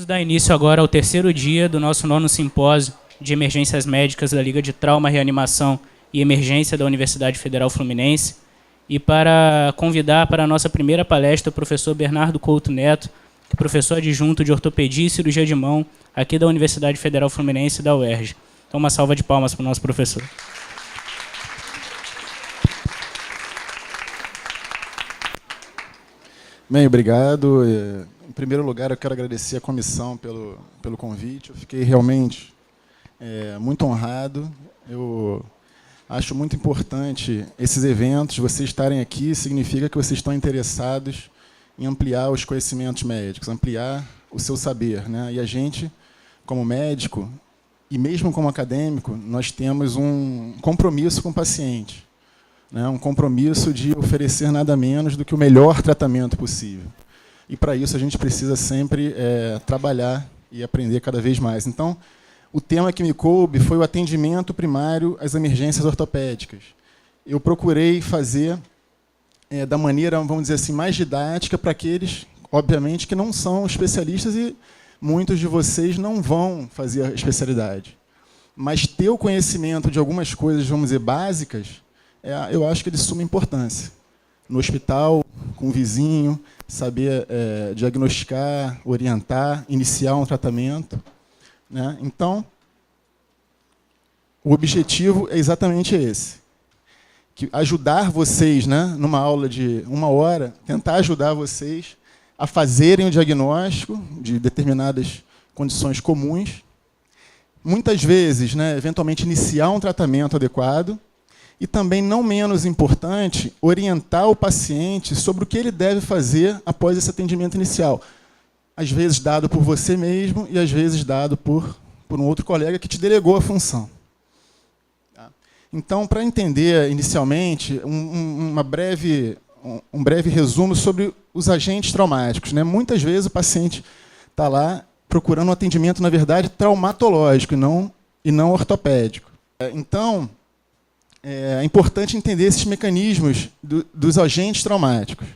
Vamos dar início agora ao terceiro dia do nosso 9º simpósio de emergências médicas da Liga de Trauma, Reanimação e Emergência da Universidade Federal Fluminense. E para convidar para a nossa primeira palestra o professor Bernardo Couto Neto, que é professor adjunto de Ortopedia e Cirurgia de Mão aqui da Universidade Federal Fluminense e da UERJ. Então, uma salva de palmas para o nosso professor. Bem, obrigado. Em primeiro lugar, eu quero agradecer a comissão pelo convite. Eu fiquei realmente muito honrado. Eu acho muito importante esses eventos. Vocês estarem aqui significa que vocês estão interessados em ampliar os conhecimentos médicos, ampliar o seu saber, né? E a gente, como médico, e mesmo como acadêmico, nós temos um compromisso com o paciente, né? Um compromisso de oferecer nada menos do que o melhor tratamento possível. E, para isso, a gente precisa sempre trabalhar e aprender cada vez mais. Então, o tema que me coube foi o atendimento primário às emergências ortopédicas. Eu procurei fazer da maneira, vamos dizer assim, mais didática para aqueles, obviamente, que não são especialistas e muitos de vocês não vão fazer a especialidade. Mas ter o conhecimento de algumas coisas, vamos dizer, básicas, eu acho que é de suma importância. No hospital, com o vizinho, saber diagnosticar, orientar, iniciar um tratamento, né? Então, o objetivo é exatamente esse. Que ajudar vocês, né, numa aula de 1 hora, tentar ajudar vocês a fazerem o diagnóstico de determinadas condições comuns, muitas vezes, né, eventualmente, iniciar um tratamento adequado, e também, não menos importante, orientar o paciente sobre o que ele deve fazer após esse atendimento inicial. Às vezes dado por você mesmo e às vezes dado por um outro colega que te delegou a função. Então, para entender inicialmente, um breve resumo sobre os agentes traumáticos, né? Muitas vezes o paciente está lá procurando um atendimento, na verdade, traumatológico e não ortopédico. Então, é importante entender esses mecanismos dos agentes traumáticos.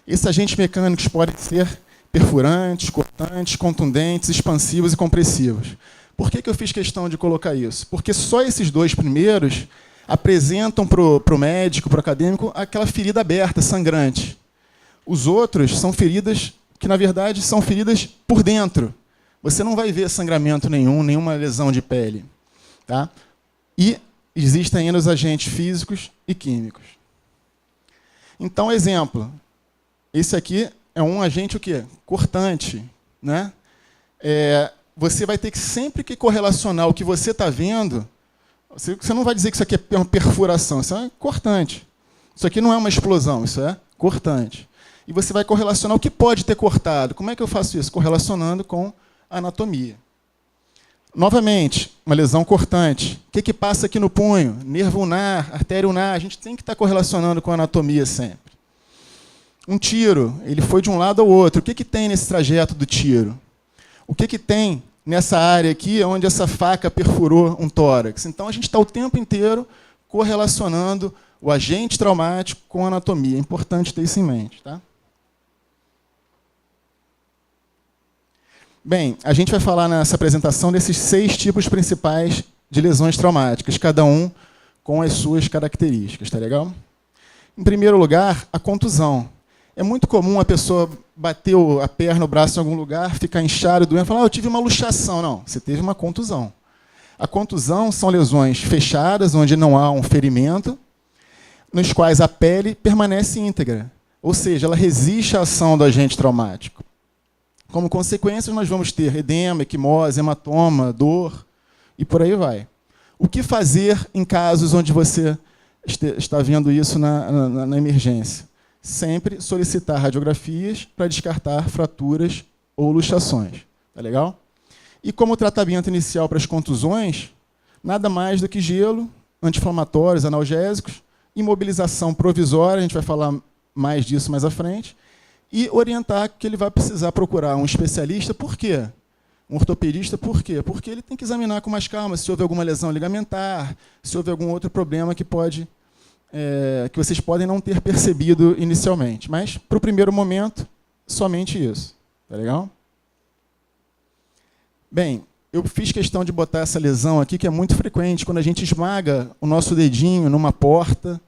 Esses agentes mecânicos podem ser perfurantes, cortantes, contundentes, expansivos e compressivos. Por que eu fiz questão de colocar isso? Porque só esses dois primeiros apresentam para o médico, para o acadêmico, aquela ferida aberta, sangrante. Os outros são feridas que, na verdade, são feridas por dentro. Você não vai ver sangramento nenhum, nenhuma lesão de pele. Tá? E existem ainda os agentes físicos e químicos. Então, exemplo. Esse aqui é um agente o quê? Cortante, né? Você vai ter que sempre que correlacionar o que você está vendo, você não vai dizer que isso aqui é uma perfuração, isso é cortante. Isso aqui não é uma explosão, isso é cortante. E você vai correlacionar o que pode ter cortado. Como é que eu faço isso? Correlacionando com a anatomia. Novamente, uma lesão cortante. O que passa aqui no punho? Nervo ulnar, artéria ulnar. A gente tem que estar correlacionando com a anatomia sempre. Um tiro, ele foi de um lado ao outro. O que tem nesse trajeto do tiro? O que tem nessa área aqui, onde essa faca perfurou um tórax? Então, a gente está o tempo inteiro correlacionando o agente traumático com a anatomia. É importante ter isso em mente. Tá? Bem, a gente vai falar nessa apresentação desses 6 tipos principais de lesões traumáticas, cada um com as suas características. Tá legal? Em primeiro lugar, a contusão. É muito comum a pessoa bater a perna, o braço em algum lugar, ficar inchado, doendo, falar, eu tive uma luxação. Não, você teve uma contusão. A contusão são lesões fechadas, onde não há um ferimento, nos quais a pele permanece íntegra. Ou seja, ela resiste à ação do agente traumático. Como consequência, nós vamos ter edema, equimose, hematoma, dor, e por aí vai. O que fazer em casos onde você está vendo isso na emergência? Sempre solicitar radiografias para descartar fraturas ou luxações. Tá legal? E como tratamento inicial para as contusões, nada mais do que gelo, anti-inflamatórios, analgésicos, imobilização provisória, a gente vai falar mais disso mais à frente, e orientar que ele vai precisar procurar um especialista. Por quê? Um ortopedista, por quê? Porque ele tem que examinar com mais calma se houve alguma lesão ligamentar, se houve algum outro problema que vocês podem não ter percebido inicialmente. Mas, para o primeiro momento, somente isso. Tá legal? Bem, eu fiz questão de botar essa lesão aqui, que é muito frequente, quando a gente esmaga o nosso dedinho numa porta,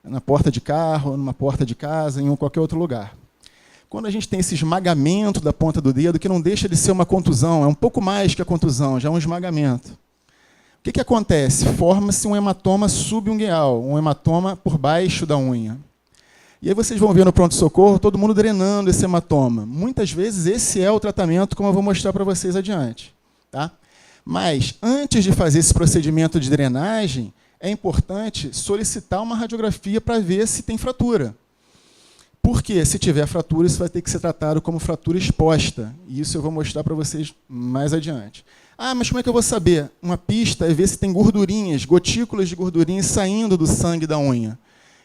na porta de carro, numa porta de casa, em qualquer outro lugar. Quando a gente tem esse esmagamento da ponta do dedo, que não deixa de ser uma contusão, é um pouco mais que a contusão, já é um esmagamento. O que acontece? Forma-se um hematoma subungueal, um hematoma por baixo da unha. E aí vocês vão ver no pronto-socorro todo mundo drenando esse hematoma. Muitas vezes esse é o tratamento, como eu vou mostrar para vocês adiante. Tá? Mas, antes de fazer esse procedimento de drenagem, é importante solicitar uma radiografia para ver se tem fratura. Porque, se tiver fratura, isso vai ter que ser tratado como fratura exposta. E isso eu vou mostrar para vocês mais adiante. Ah, mas como é que eu vou saber? Uma pista é ver se tem gordurinhas, gotículas de gordurinhas saindo do sangue da unha.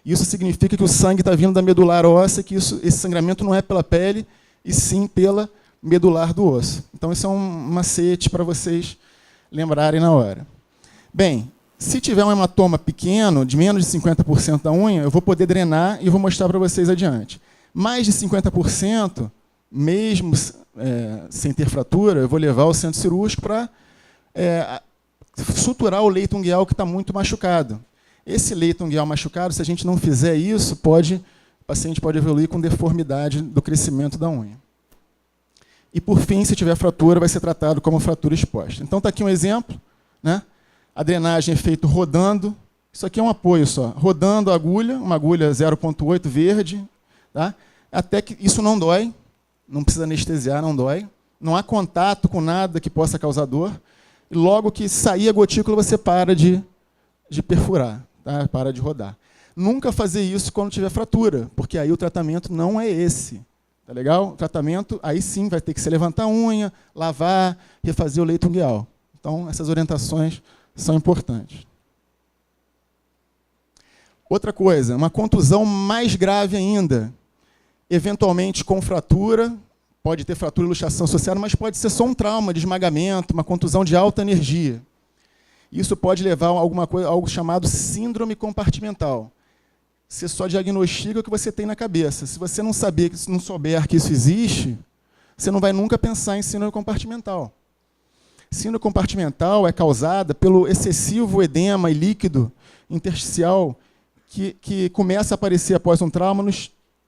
Isso significa que o sangue está vindo da medular óssea, que esse sangramento não é pela pele, e sim pela medular do osso. Então, isso é um macete para vocês lembrarem na hora. Bem, se tiver um hematoma pequeno, de menos de 50% da unha, eu vou poder drenar e vou mostrar para vocês adiante. Mais de 50%, mesmo sem ter fratura, eu vou levar ao centro cirúrgico para suturar o leito ungueal que está muito machucado. Esse leito ungueal machucado, se a gente não fizer isso, o paciente pode evoluir com deformidade do crescimento da unha. E, por fim, se tiver fratura, vai ser tratado como fratura exposta. Então, está aqui um exemplo, né? A drenagem é feita rodando. Isso aqui é um apoio só. Rodando a agulha, uma agulha 0,8 verde. Tá? Até que isso não dói. Não precisa anestesiar, não dói. Não há contato com nada que possa causar dor. E logo que sair a gotícula, você para de perfurar. Tá? Para de rodar. Nunca fazer isso quando tiver fratura, porque aí o tratamento não é esse. Tá legal? O tratamento, aí sim, vai ter que se levantar a unha, lavar, refazer o leito ungueal. Então, essas orientações são importantes. Outra coisa, uma contusão mais grave ainda, eventualmente com fratura, pode ter fratura e luxação associada, mas pode ser só um trauma de esmagamento, uma contusão de alta energia. Isso pode levar a algo chamado síndrome compartimental. Você só diagnostica o que você tem na cabeça. Se você não souber que isso existe, você não vai nunca pensar em síndrome compartimental. Síndrome compartimental é causada pelo excessivo edema e líquido intersticial que começa a aparecer após um trauma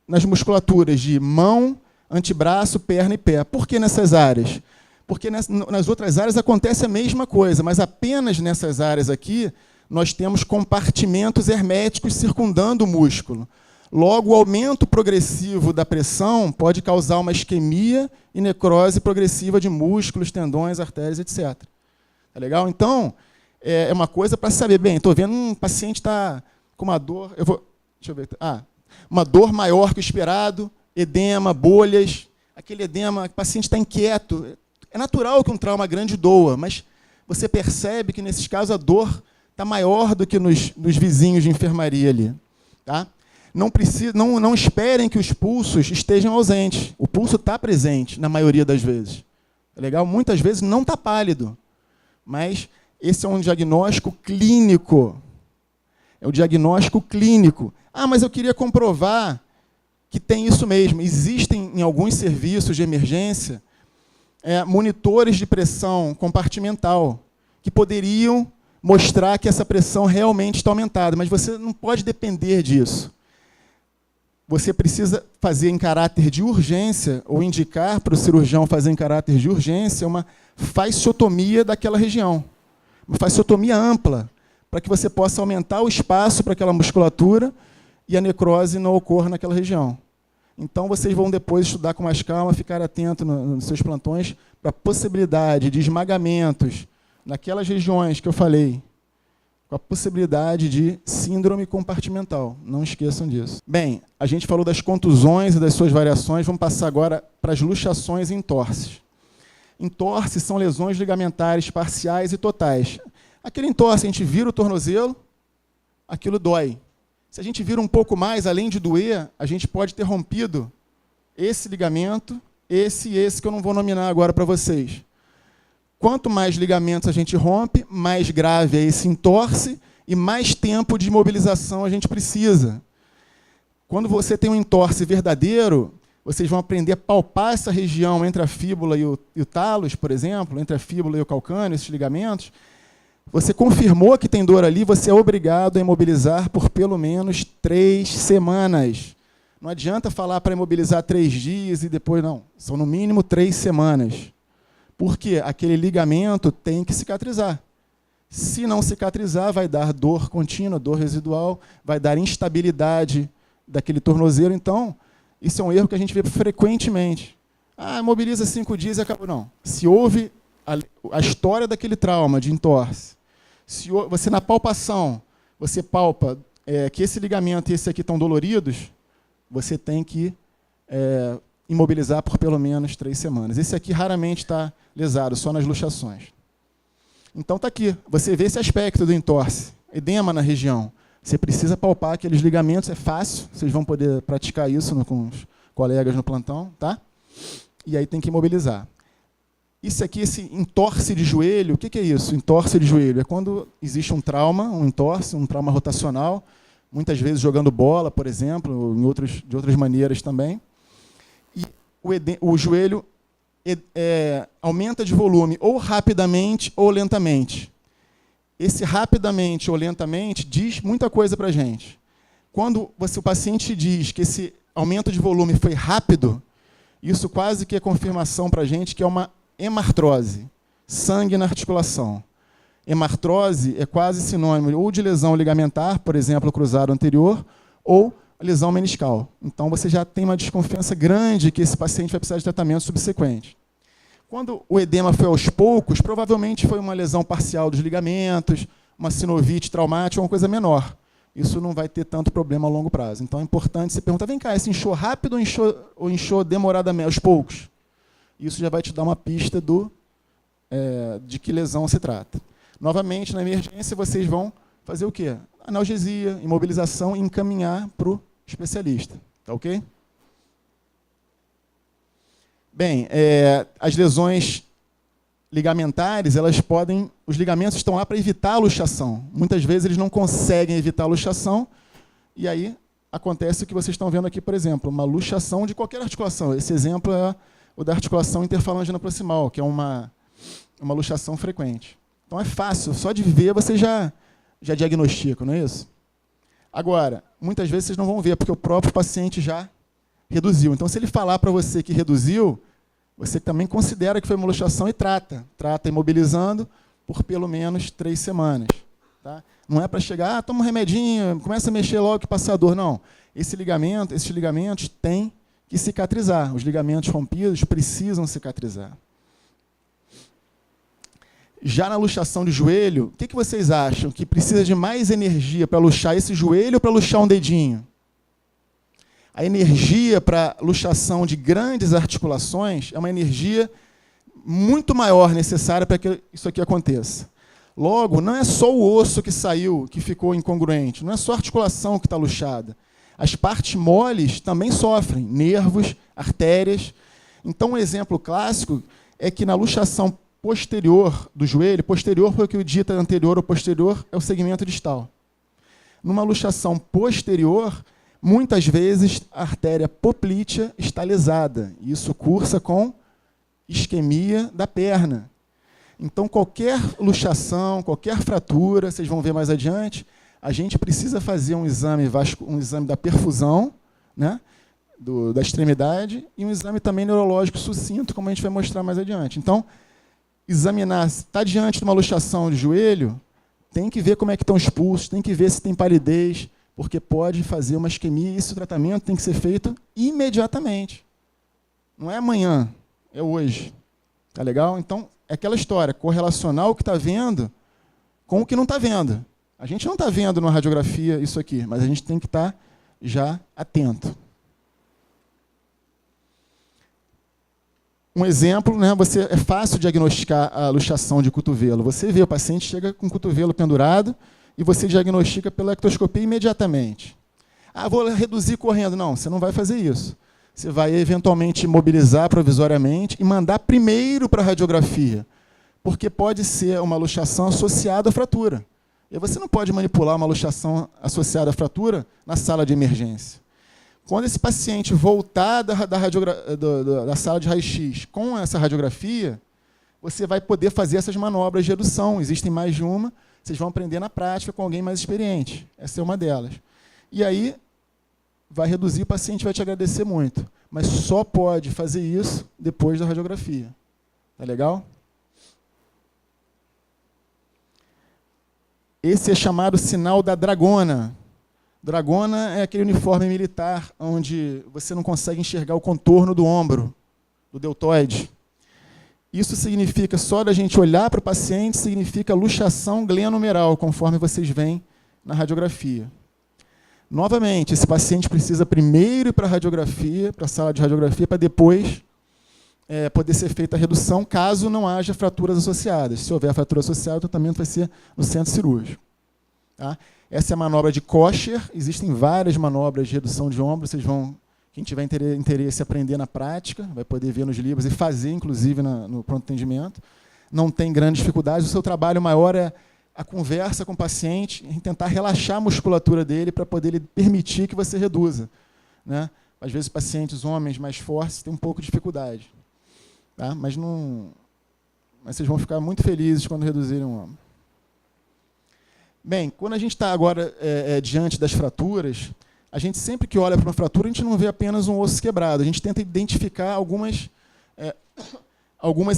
nas musculaturas de mão, antebraço, perna e pé. Por que nessas áreas? Porque nas outras áreas acontece a mesma coisa, mas apenas nessas áreas aqui nós temos compartimentos herméticos circundando o músculo. Logo, o aumento progressivo da pressão pode causar uma isquemia e necrose progressiva de músculos, tendões, artérias, etc. Tá legal? Então, é uma coisa para saber. Bem, estou vendo um paciente está com uma dor... Deixa eu ver. Uma dor maior que o esperado, edema, bolhas. Aquele edema, o paciente está inquieto. É natural que um trauma grande doa, mas você percebe que, nesses casos, a dor está maior do que nos vizinhos de enfermaria ali. Tá? Não esperem que os pulsos estejam ausentes. O pulso está presente, na maioria das vezes. É legal? Muitas vezes não está pálido. Mas esse é um diagnóstico clínico. É o diagnóstico clínico. Ah, mas eu queria comprovar que tem isso mesmo. Existem, em alguns serviços de emergência, monitores de pressão compartimental que poderiam mostrar que essa pressão realmente está aumentada, mas você não pode depender disso. Você precisa fazer em caráter de urgência, ou indicar para o cirurgião fazer em caráter de urgência, uma fasciotomia daquela região. Uma fasciotomia ampla, para que você possa aumentar o espaço para aquela musculatura e a necrose não ocorra naquela região. Então, vocês vão depois estudar com mais calma, ficar atento nos seus plantões para a possibilidade de esmagamentos naquelas regiões que eu falei, com a possibilidade de síndrome compartimental. Não esqueçam disso. Bem, a gente falou das contusões e das suas variações, vamos passar agora para as luxações e entorses. Entorses são lesões ligamentares parciais e totais. Aquele entorse, a gente vira o tornozelo, aquilo dói. Se a gente vira um pouco mais, além de doer, a gente pode ter rompido esse ligamento, esse e esse que eu não vou nominar agora para vocês. Quanto mais ligamentos a gente rompe, mais grave é esse entorse e mais tempo de imobilização a gente precisa. Quando você tem um entorse verdadeiro, vocês vão aprender a palpar essa região entre a fíbula e o talos, por exemplo, entre a fíbula e o calcâneo, esses ligamentos. Você confirmou que tem dor ali, você é obrigado a imobilizar por pelo menos 3 semanas. Não adianta falar para imobilizar 3 dias e depois não. São no mínimo 3 semanas. Porque aquele ligamento tem que cicatrizar. Se não cicatrizar, vai dar dor contínua, dor residual, vai dar instabilidade daquele tornozelo. Então, isso é um erro que a gente vê frequentemente. Imobiliza 5 dias e acabou. Não. Se houve a história daquele trauma de entorse, se você na palpação, você palpa que esse ligamento e esse aqui estão doloridos, você tem que imobilizar por pelo menos 3 semanas. Esse aqui raramente está lesado, só nas luxações. Então está aqui, você vê esse aspecto do entorse, edema na região. Você precisa palpar aqueles ligamentos, é fácil, vocês vão poder praticar isso com os colegas no plantão, tá? E aí tem que imobilizar. Isso aqui, esse entorse de joelho, o que é isso? Entorse de joelho é quando existe um trauma, um entorse, um trauma rotacional, muitas vezes jogando bola, por exemplo, ou de outras maneiras também. E o joelho aumenta de volume ou rapidamente ou lentamente. Esse rapidamente ou lentamente diz muita coisa para a gente. Quando o paciente diz que esse aumento de volume foi rápido, isso quase que é confirmação para a gente que é uma hemartrose, sangue na articulação. Hemartrose é quase sinônimo ou de lesão ligamentar, por exemplo, cruzado anterior, ou lesão meniscal. Então, você já tem uma desconfiança grande que esse paciente vai precisar de tratamento subsequente. Quando o edema foi aos poucos, provavelmente foi uma lesão parcial dos ligamentos, uma sinovite traumática, uma coisa menor. Isso não vai ter tanto problema a longo prazo. Então, é importante você perguntar, vem cá, esse inchou rápido ou inchou demoradamente, aos poucos? Isso já vai te dar uma pista de que lesão se trata. Novamente, na emergência, vocês vão fazer o quê? Analgesia, imobilização e encaminhar para o especialista. Tá ok? Bem, as lesões ligamentares, os ligamentos estão lá para evitar a luxação. Muitas vezes eles não conseguem evitar a luxação, e aí acontece o que vocês estão vendo aqui, por exemplo, uma luxação de qualquer articulação. Esse exemplo é o da articulação interfalangina proximal, que é uma luxação frequente. Então é fácil, só de ver você já diagnostica, não é isso? Agora, muitas vezes vocês não vão ver, porque o próprio paciente já reduziu. Então, se ele falar para você que reduziu, você também considera que foi uma luxação e trata imobilizando por pelo menos 3 semanas. Tá? Não é para chegar, toma um remedinho, começa a mexer logo que passa a dor. Não. Esses ligamentos têm que cicatrizar. Os ligamentos rompidos precisam cicatrizar. Já na luxação de joelho, o que vocês acham? Que precisa de mais energia para luxar esse joelho ou para luxar um dedinho? A energia para luxação de grandes articulações é uma energia muito maior necessária para que isso aqui aconteça. Logo, não é só o osso que saiu, que ficou incongruente, não é só a articulação que está luxada. As partes moles também sofrem, nervos, artérias. Então, um exemplo clássico é que na luxação posterior do joelho, posterior porque o dita anterior ou posterior é o segmento distal. Numa luxação posterior, muitas vezes a artéria poplítea está lesada. E isso cursa com isquemia da perna. Então, qualquer luxação, qualquer fratura, vocês vão ver mais adiante, a gente precisa fazer um exame da perfusão, né, da extremidade, e um exame também neurológico sucinto, como a gente vai mostrar mais adiante. Então, examinar, se está diante de uma luxação de joelho, tem que ver como é que estão os pulsos, tem que ver se tem palidez, porque pode fazer uma isquemia, e esse tratamento tem que ser feito imediatamente. Não é amanhã, é hoje. Tá legal? Então, é aquela história, correlacionar o que está vendo com o que não está vendo. A gente não está vendo na radiografia isso aqui, mas a gente tem que estar já atento. Um exemplo, né, é fácil diagnosticar a luxação de cotovelo. Você vê, o paciente chega com o cotovelo pendurado e você diagnostica pela ectoscopia imediatamente. Vou reduzir correndo. Não, você não vai fazer isso. Você vai eventualmente imobilizar provisoriamente e mandar primeiro para a radiografia, porque pode ser uma luxação associada à fratura. E você não pode manipular uma luxação associada à fratura na sala de emergência. Quando esse paciente voltar da sala de raio-x com essa radiografia, você vai poder fazer essas manobras de redução. Existem mais de uma, vocês vão aprender na prática com alguém mais experiente. Essa é uma delas. E aí, vai reduzir, o paciente vai te agradecer muito. Mas só pode fazer isso depois da radiografia. Tá legal? Esse é chamado sinal da dragona. Dragona é aquele uniforme militar onde você não consegue enxergar o contorno do ombro, do deltoide. Isso significa, só da gente olhar para o paciente, significa luxação glenomeral, conforme vocês veem na radiografia. Novamente, esse paciente precisa primeiro ir para a radiografia, para a sala de radiografia, para depois poder ser feita a redução, caso não haja fraturas associadas. Se houver fratura associada, o tratamento vai ser no centro cirúrgico. Tá? Essa é a manobra de Kocher. Existem várias manobras de redução de ombro. Vocês vão, quem tiver interesse em aprender na prática, vai poder ver nos livros e fazer, inclusive, no pronto atendimento. Não tem grandes dificuldades. O seu trabalho maior é a conversa com o paciente, em tentar relaxar a musculatura dele para poder lhe permitir que você reduza. Né? Às vezes, pacientes, homens mais fortes, têm um pouco de dificuldade. Tá? Mas vocês vão ficar muito felizes quando reduzirem o ombro. Bem, quando a gente está agora diante das fraturas, a gente sempre que olha para uma fratura, a gente não vê apenas um osso quebrado, a gente tenta identificar algumas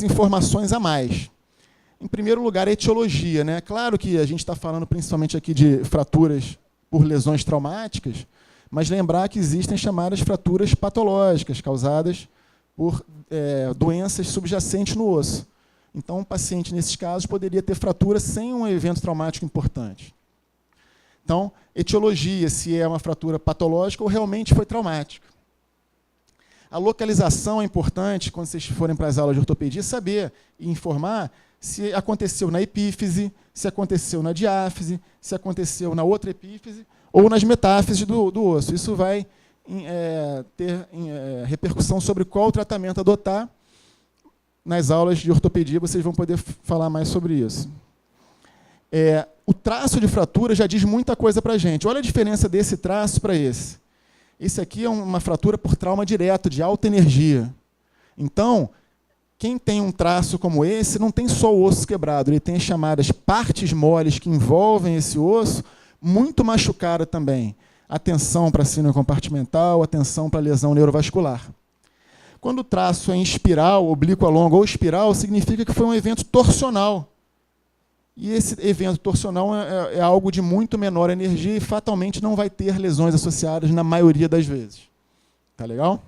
informações a mais. Em primeiro lugar, a etiologia. Né? Claro que a gente está falando principalmente aqui de fraturas por lesões traumáticas, mas lembrar que existem chamadas fraturas patológicas, causadas por doenças subjacentes no osso. Então, um paciente, nesses casos, poderia ter fratura sem um evento traumático importante. Então, etiologia, se é uma fratura patológica ou realmente foi traumática. A localização é importante, quando vocês forem para as aulas de ortopedia, saber e informar se aconteceu na epífise, se aconteceu na diáfise, se aconteceu na outra epífise ou nas metáfises do osso. Isso vai ter repercussão sobre qual tratamento adotar. Nas aulas de ortopedia, vocês vão poder falar mais sobre isso. O traço de fratura já diz muita coisa para a gente. Olha a diferença desse traço para esse. Esse aqui é uma fratura por trauma direto, de alta energia. Então, quem tem um traço como esse, não tem só o osso quebrado, ele tem as chamadas partes moles que envolvem esse osso, muito machucada também. Atenção para a síndrome compartimental, atenção para a lesão neurovascular. Quando o traço é em espiral, oblíqua longa ou espiral, significa que foi um evento torsional. E esse evento torsional é algo de muito menor energia e fatalmente não vai ter lesões associadas na maioria das vezes. Tá legal?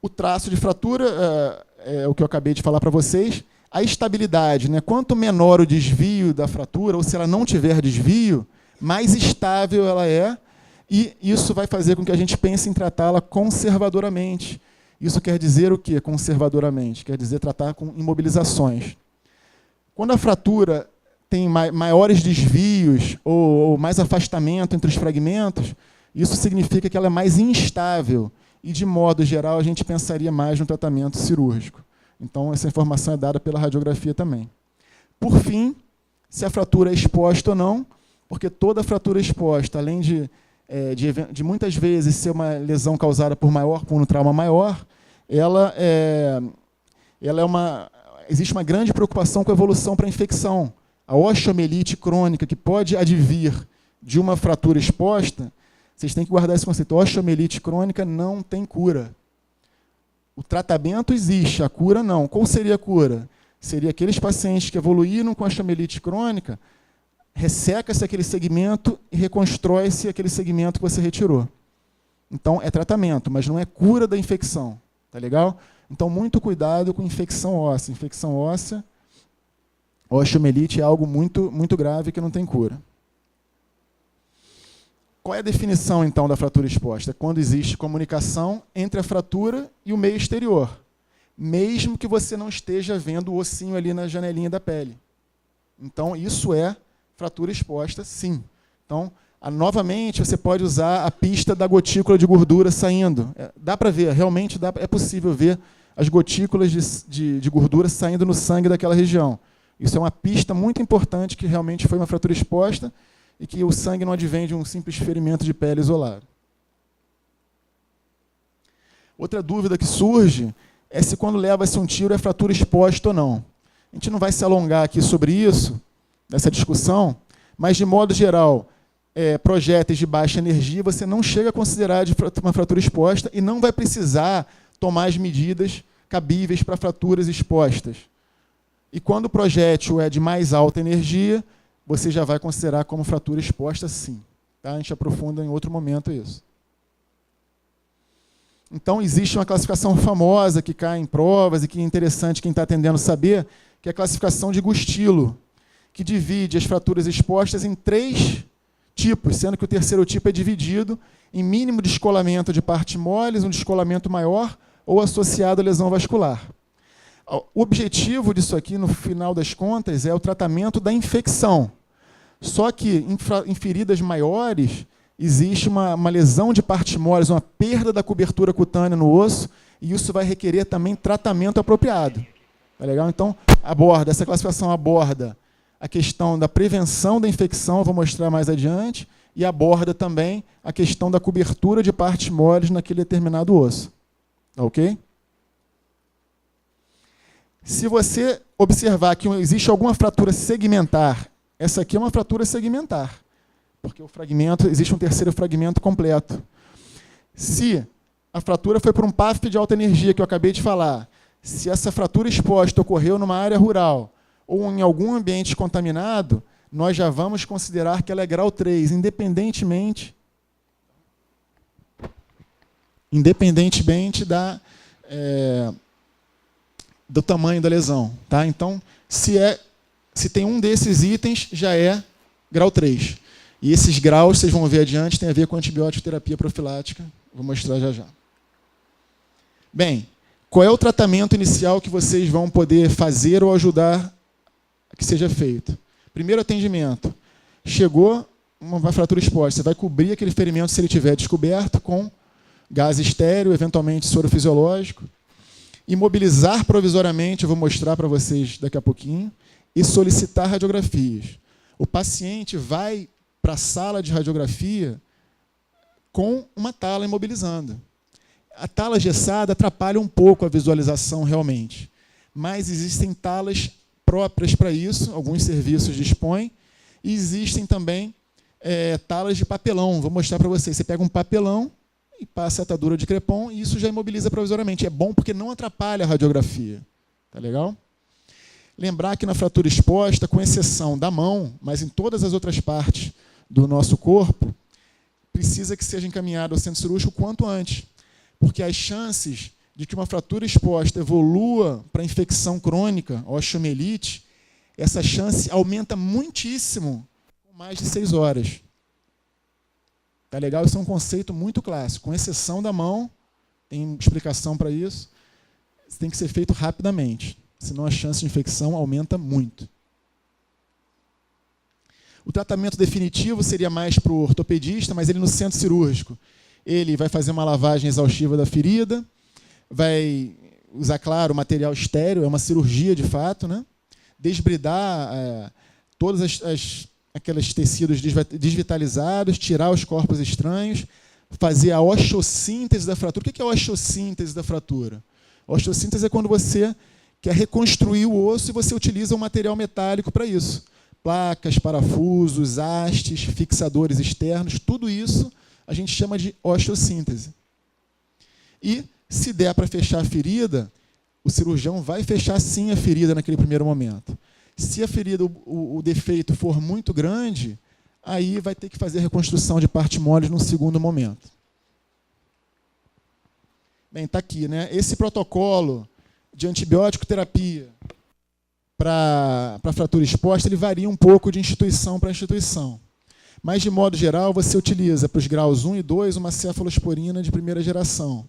O traço de fratura é o que eu acabei de falar para vocês. A estabilidade, né? Quanto menor o desvio da fratura, ou se ela não tiver desvio, mais estável ela é, e isso vai fazer com que a gente pense em tratá-la conservadoramente. Isso quer dizer o quê, conservadoramente? Quer dizer tratar com imobilizações. Quando a fratura tem maiores desvios ou mais afastamento entre os fragmentos, isso significa que ela é mais instável. E, de modo geral, a gente pensaria mais no tratamento cirúrgico. Então, essa informação é dada pela radiografia também. Por fim, se a fratura é exposta ou não, porque toda fratura exposta, além de muitas vezes ser uma lesão causada por um trauma maior, existe uma grande preocupação com a evolução para a infecção. A osteomielite crônica, que pode advir de uma fratura exposta, vocês têm que guardar esse conceito. A osteomielite crônica não tem cura. O tratamento existe, a cura não. Qual seria a cura? Seria aqueles pacientes que evoluíram com osteomielite crônica, resseca-se aquele segmento e reconstrói-se aquele segmento que você retirou. Então, é tratamento, mas não é cura da infecção. Tá legal? Então, muito cuidado com infecção óssea. Infecção óssea, osteomielite é algo muito, muito grave que não tem cura. Qual é a definição, então, da fratura exposta? Quando existe comunicação entre a fratura e o meio exterior, mesmo que você não esteja vendo o ossinho ali na janelinha da pele. Então, isso é fratura exposta, sim. Então, novamente, você pode usar a pista da gotícula de gordura saindo. Dá para ver, realmente é possível ver as gotículas de gordura saindo no sangue daquela região. Isso é uma pista muito importante que realmente foi uma fratura exposta e que o sangue não advém de um simples ferimento de pele isolado. Outra dúvida que surge é se quando leva-se um tiro é fratura exposta ou não. A gente não vai se alongar aqui sobre isso, nessa discussão, mas, de modo geral, projéteis de baixa energia você não chega a considerar de uma fratura exposta e não vai precisar tomar as medidas cabíveis para fraturas expostas. E quando o projétil é de mais alta energia, você já vai considerar como fratura exposta, sim. Tá? A gente aprofunda em outro momento isso. Então, existe uma classificação famosa que cai em provas e que é interessante quem está atendendo saber, que é a classificação de Gustilo, que divide as fraturas expostas em 3 tipos, sendo que o terceiro tipo é dividido em mínimo descolamento de partes moles, um descolamento maior ou associado à lesão vascular. O objetivo disso aqui, no final das contas, é o tratamento da infecção. Só que em feridas maiores, existe uma lesão de partes moles, uma perda da cobertura cutânea no osso, e isso vai requerer também tratamento apropriado. Tá legal? Então, essa classificação aborda a questão da prevenção da infecção, eu vou mostrar mais adiante, e aborda também a questão da cobertura de partes moles naquele determinado osso. Ok? Se você observar que existe alguma fratura segmentar, essa aqui é uma fratura segmentar, porque existe um terceiro fragmento completo. Se a fratura foi por um PAF de alta energia, que eu acabei de falar, se essa fratura exposta ocorreu numa área rural ou em algum ambiente contaminado, nós já vamos considerar que ela é grau 3, independentemente do tamanho da lesão. Tá? Então, se tem um desses itens, já é grau 3. E esses graus, vocês vão ver adiante, tem a ver com antibiótico terapia profilática. Vou mostrar já já. Bem, qual é o tratamento inicial que vocês vão poder fazer ou ajudar a que seja feito? Primeiro atendimento. Chegou uma fratura exposta, você vai cobrir aquele ferimento, se ele tiver descoberto, com gás estéreo, eventualmente soro fisiológico. Imobilizar provisoriamente, eu vou mostrar para vocês daqui a pouquinho, e solicitar radiografias. O paciente vai para a sala de radiografia com uma tala imobilizando. A tala engessada atrapalha um pouco a visualização realmente, mas existem talas próprias para isso, alguns serviços dispõem, e existem também talas de papelão. Vou mostrar para vocês. Você pega um papelão e passa a atadura de crepom, e isso já imobiliza provisoriamente. É bom porque não atrapalha a radiografia. Tá legal? Lembrar que na fratura exposta, com exceção da mão, mas em todas as outras partes do nosso corpo, precisa que seja encaminhado ao centro cirúrgico o quanto antes, porque as chances de que uma fratura exposta evolua para infecção crônica, osteomielite, essa chance aumenta muitíssimo com mais de 6 horas. Tá legal? Isso é um conceito muito clássico. Com exceção da mão, tem explicação para isso, isso tem que ser feito rapidamente, senão a chance de infecção aumenta muito. O tratamento definitivo seria mais para o ortopedista, mas ele no centro cirúrgico. Ele vai fazer uma lavagem exaustiva da ferida, vai usar, claro, material estéreo, é uma cirurgia de fato, né? Desbridar todos aqueles tecidos desvitalizados, tirar os corpos estranhos, fazer a osteossíntese da fratura. O que é a osteossíntese da fratura? A osteossíntese é quando você quer reconstruir o osso e você utiliza um material metálico para isso. Placas, parafusos, hastes, fixadores externos, tudo isso a gente chama de osteossíntese. E, se der para fechar a ferida, o cirurgião vai fechar sim a ferida naquele primeiro momento. Se a ferida, o defeito for muito grande, aí vai ter que fazer a reconstrução de partes moles num segundo momento. Bem, está aqui, né? Esse protocolo de antibiótico terapia para fratura exposta, ele varia um pouco de instituição para instituição. Mas, de modo geral, você utiliza para os graus 1 e 2 uma cefalosporina de primeira geração.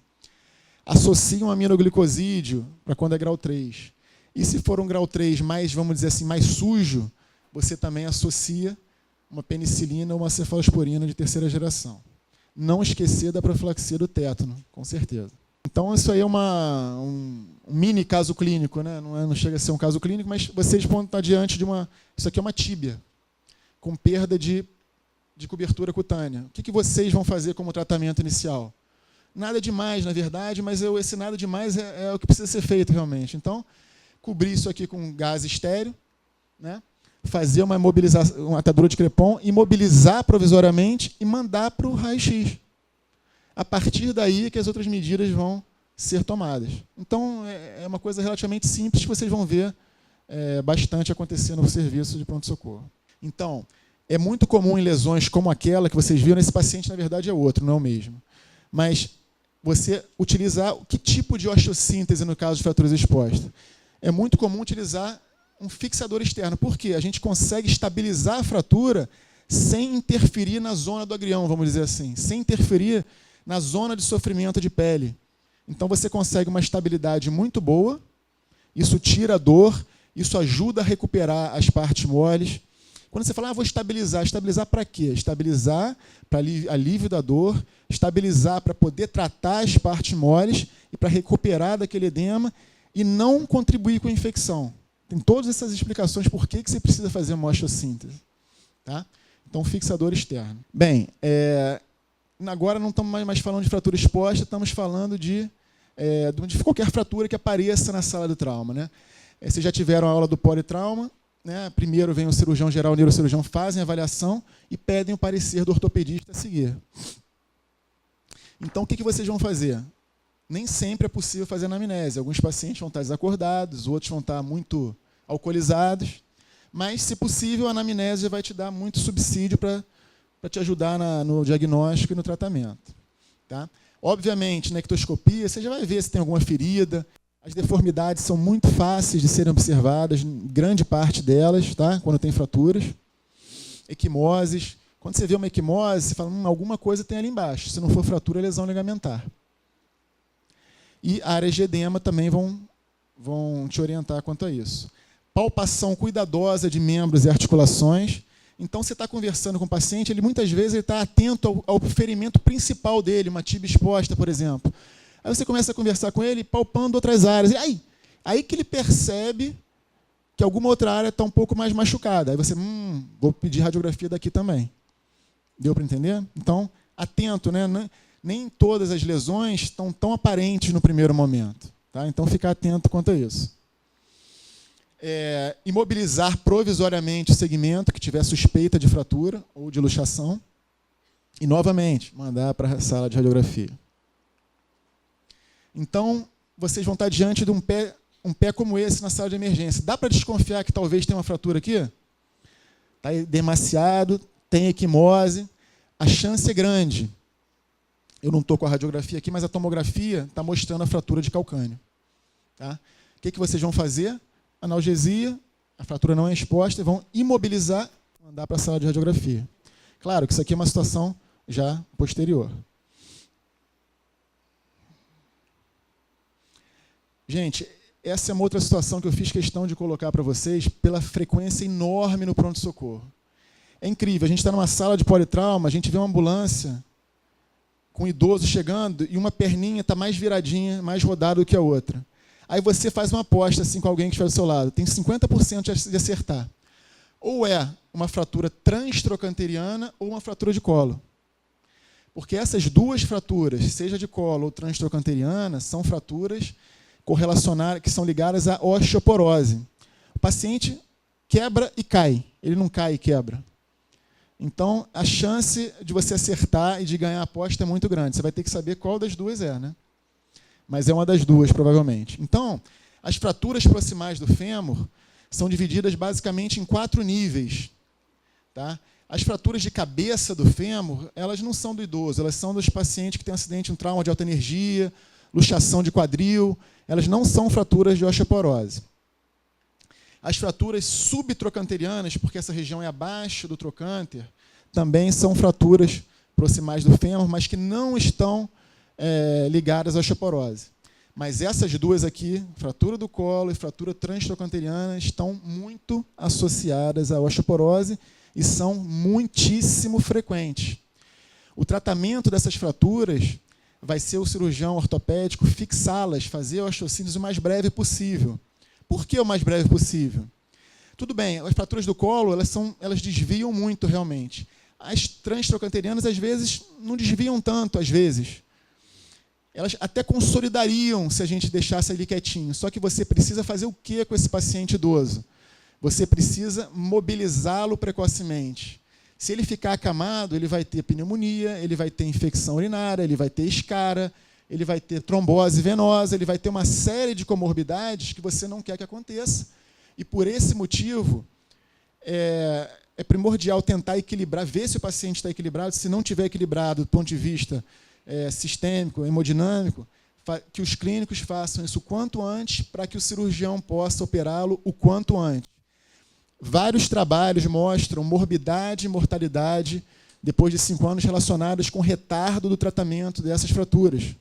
Associa um aminoglicosídeo para quando é grau 3. E se for um grau 3 mais, vamos dizer assim, mais sujo, você também associa uma penicilina ou uma cefalosporina de terceira geração. Não esquecer da profilaxia do tétano, com certeza. Então, isso aí é um mini caso clínico, né? Não chega a ser um caso clínico, mas vocês vão estar diante de uma... Isso aqui é uma tíbia, com perda de cobertura cutânea. O que vocês vão fazer como tratamento inicial? nada demais, na verdade, mas esse nada demais é o que precisa ser feito realmente. Então, cobrir isso aqui com gás estéreo, né? Fazer uma atadura de crepom, imobilizar provisoriamente e mandar para o raio-x. A partir daí que as outras medidas vão ser tomadas. Então, é uma coisa relativamente simples que vocês vão ver bastante acontecer no serviço de pronto-socorro. Então, é muito comum em lesões como aquela que vocês viram, esse paciente, na verdade, é outro, não é o mesmo. Mas você utilizar que tipo de osteossíntese no caso de fraturas expostas? É muito comum utilizar um fixador externo. Por quê? A gente consegue estabilizar a fratura sem interferir na zona do agrião, vamos dizer assim, sem interferir na zona de sofrimento de pele. Então você consegue uma estabilidade muito boa, isso tira a dor, isso ajuda a recuperar as partes moles. Quando você fala, vou estabilizar, estabilizar para quê? Estabilizar para alívio da dor, estabilizar para poder tratar as partes moles e para recuperar daquele edema e não contribuir com a infecção. Tem todas essas explicações por que você precisa fazer uma osteossíntese. Tá? Então, fixador externo. Bem, agora não estamos mais falando de fratura exposta, estamos falando de qualquer fratura que apareça na sala do trauma. Né? Vocês já tiveram a aula do politrauma. Né? Primeiro vem o cirurgião geral, o neurocirurgião, fazem a avaliação e pedem o parecer do ortopedista a seguir. Então, o que vocês vão fazer? Nem sempre é possível fazer anamnese. Alguns pacientes vão estar desacordados, outros vão estar muito alcoolizados, mas, se possível, a anamnese vai te dar muito subsídio para te ajudar no diagnóstico e no tratamento. Tá? Obviamente, na ectoscopia, você já vai ver se tem alguma ferida. As deformidades são muito fáceis de serem observadas, grande parte delas, tá? Quando tem fraturas. Equimoses. Quando você vê uma equimose, você fala, alguma coisa tem ali embaixo. Se não for fratura, é lesão ligamentar. E áreas de edema também vão te orientar quanto a isso. Palpação cuidadosa de membros e articulações. Então, você está conversando com o paciente, muitas vezes ele está atento ao ferimento principal dele, uma tíbia exposta, por exemplo. Aí você começa a conversar com ele, palpando outras áreas. E aí que ele percebe que alguma outra área está um pouco mais machucada. Aí você, vou pedir radiografia daqui também. Deu para entender? Então, atento, né? Nem todas as lesões estão tão aparentes no primeiro momento. Tá? Então, ficar atento quanto a isso. Imobilizar provisoriamente o segmento que tiver suspeita de fratura ou de luxação. E, novamente, mandar para a sala de radiografia. Então, vocês vão estar diante de um pé como esse na sala de emergência. Dá para desconfiar que talvez tenha uma fratura aqui? Está edemaciado, tem equimose. A chance é grande. Eu não estou com a radiografia aqui, mas a tomografia está mostrando a fratura de calcânio. Tá? O que vocês vão fazer? Analgesia, a fratura não é exposta, vão imobilizar, mandar para a sala de radiografia. Claro que isso aqui é uma situação já posterior. Gente, essa é uma outra situação que eu fiz questão de colocar para vocês pela frequência enorme no pronto-socorro. É incrível, a gente está numa sala de politrauma, a gente vê uma ambulância com um idoso chegando e uma perninha está mais viradinha, mais rodada do que a outra. Aí você faz uma aposta assim, com alguém que estiver do seu lado, tem 50% de acertar. Ou é uma fratura transtrocanteriana ou uma fratura de colo. Porque essas duas fraturas, seja de colo ou transtrocanteriana, são fraturas correlacionadas, que são ligadas à osteoporose. O paciente quebra e cai, ele não cai e quebra. Então, a chance de você acertar e de ganhar a aposta é muito grande. Você vai ter que saber qual das duas é, né? Mas é uma das duas, provavelmente. Então, as fraturas proximais do fêmur são divididas basicamente em 4 níveis. Tá? As fraturas de cabeça do fêmur, elas não são do idoso, elas são dos pacientes que têm acidente, um trauma de alta energia, luxação de quadril, elas não são fraturas de osteoporose. As fraturas subtrocanterianas, porque essa região é abaixo do trocânter, também são fraturas proximais do fêmur, mas que não estão ligadas à osteoporose. Mas essas duas aqui, fratura do colo e fratura transtrocanteriana, estão muito associadas à osteoporose e são muitíssimo frequentes. O tratamento dessas fraturas vai ser o cirurgião ortopédico fixá-las, fazer a osteossíntese o mais breve possível. Por que o mais breve possível? Tudo bem, as fraturas do colo, elas desviam muito realmente. As transtrocanterianas, às vezes, não desviam tanto, às vezes. elas até consolidariam se a gente deixasse ele quietinho. Só que você precisa fazer o quê com esse paciente idoso? Você precisa mobilizá-lo precocemente. Se ele ficar acamado, ele vai ter pneumonia, ele vai ter infecção urinária, ele vai ter escara, ele vai ter trombose venosa, ele vai ter uma série de comorbidades que você não quer que aconteça. E, por esse motivo, é primordial tentar equilibrar, ver se o paciente está equilibrado. Se não estiver equilibrado do ponto de vista sistêmico, hemodinâmico, que os clínicos façam isso o quanto antes para que o cirurgião possa operá-lo o quanto antes. Vários trabalhos mostram morbidade e mortalidade depois de 5 anos relacionadas com retardo do tratamento dessas fraturas.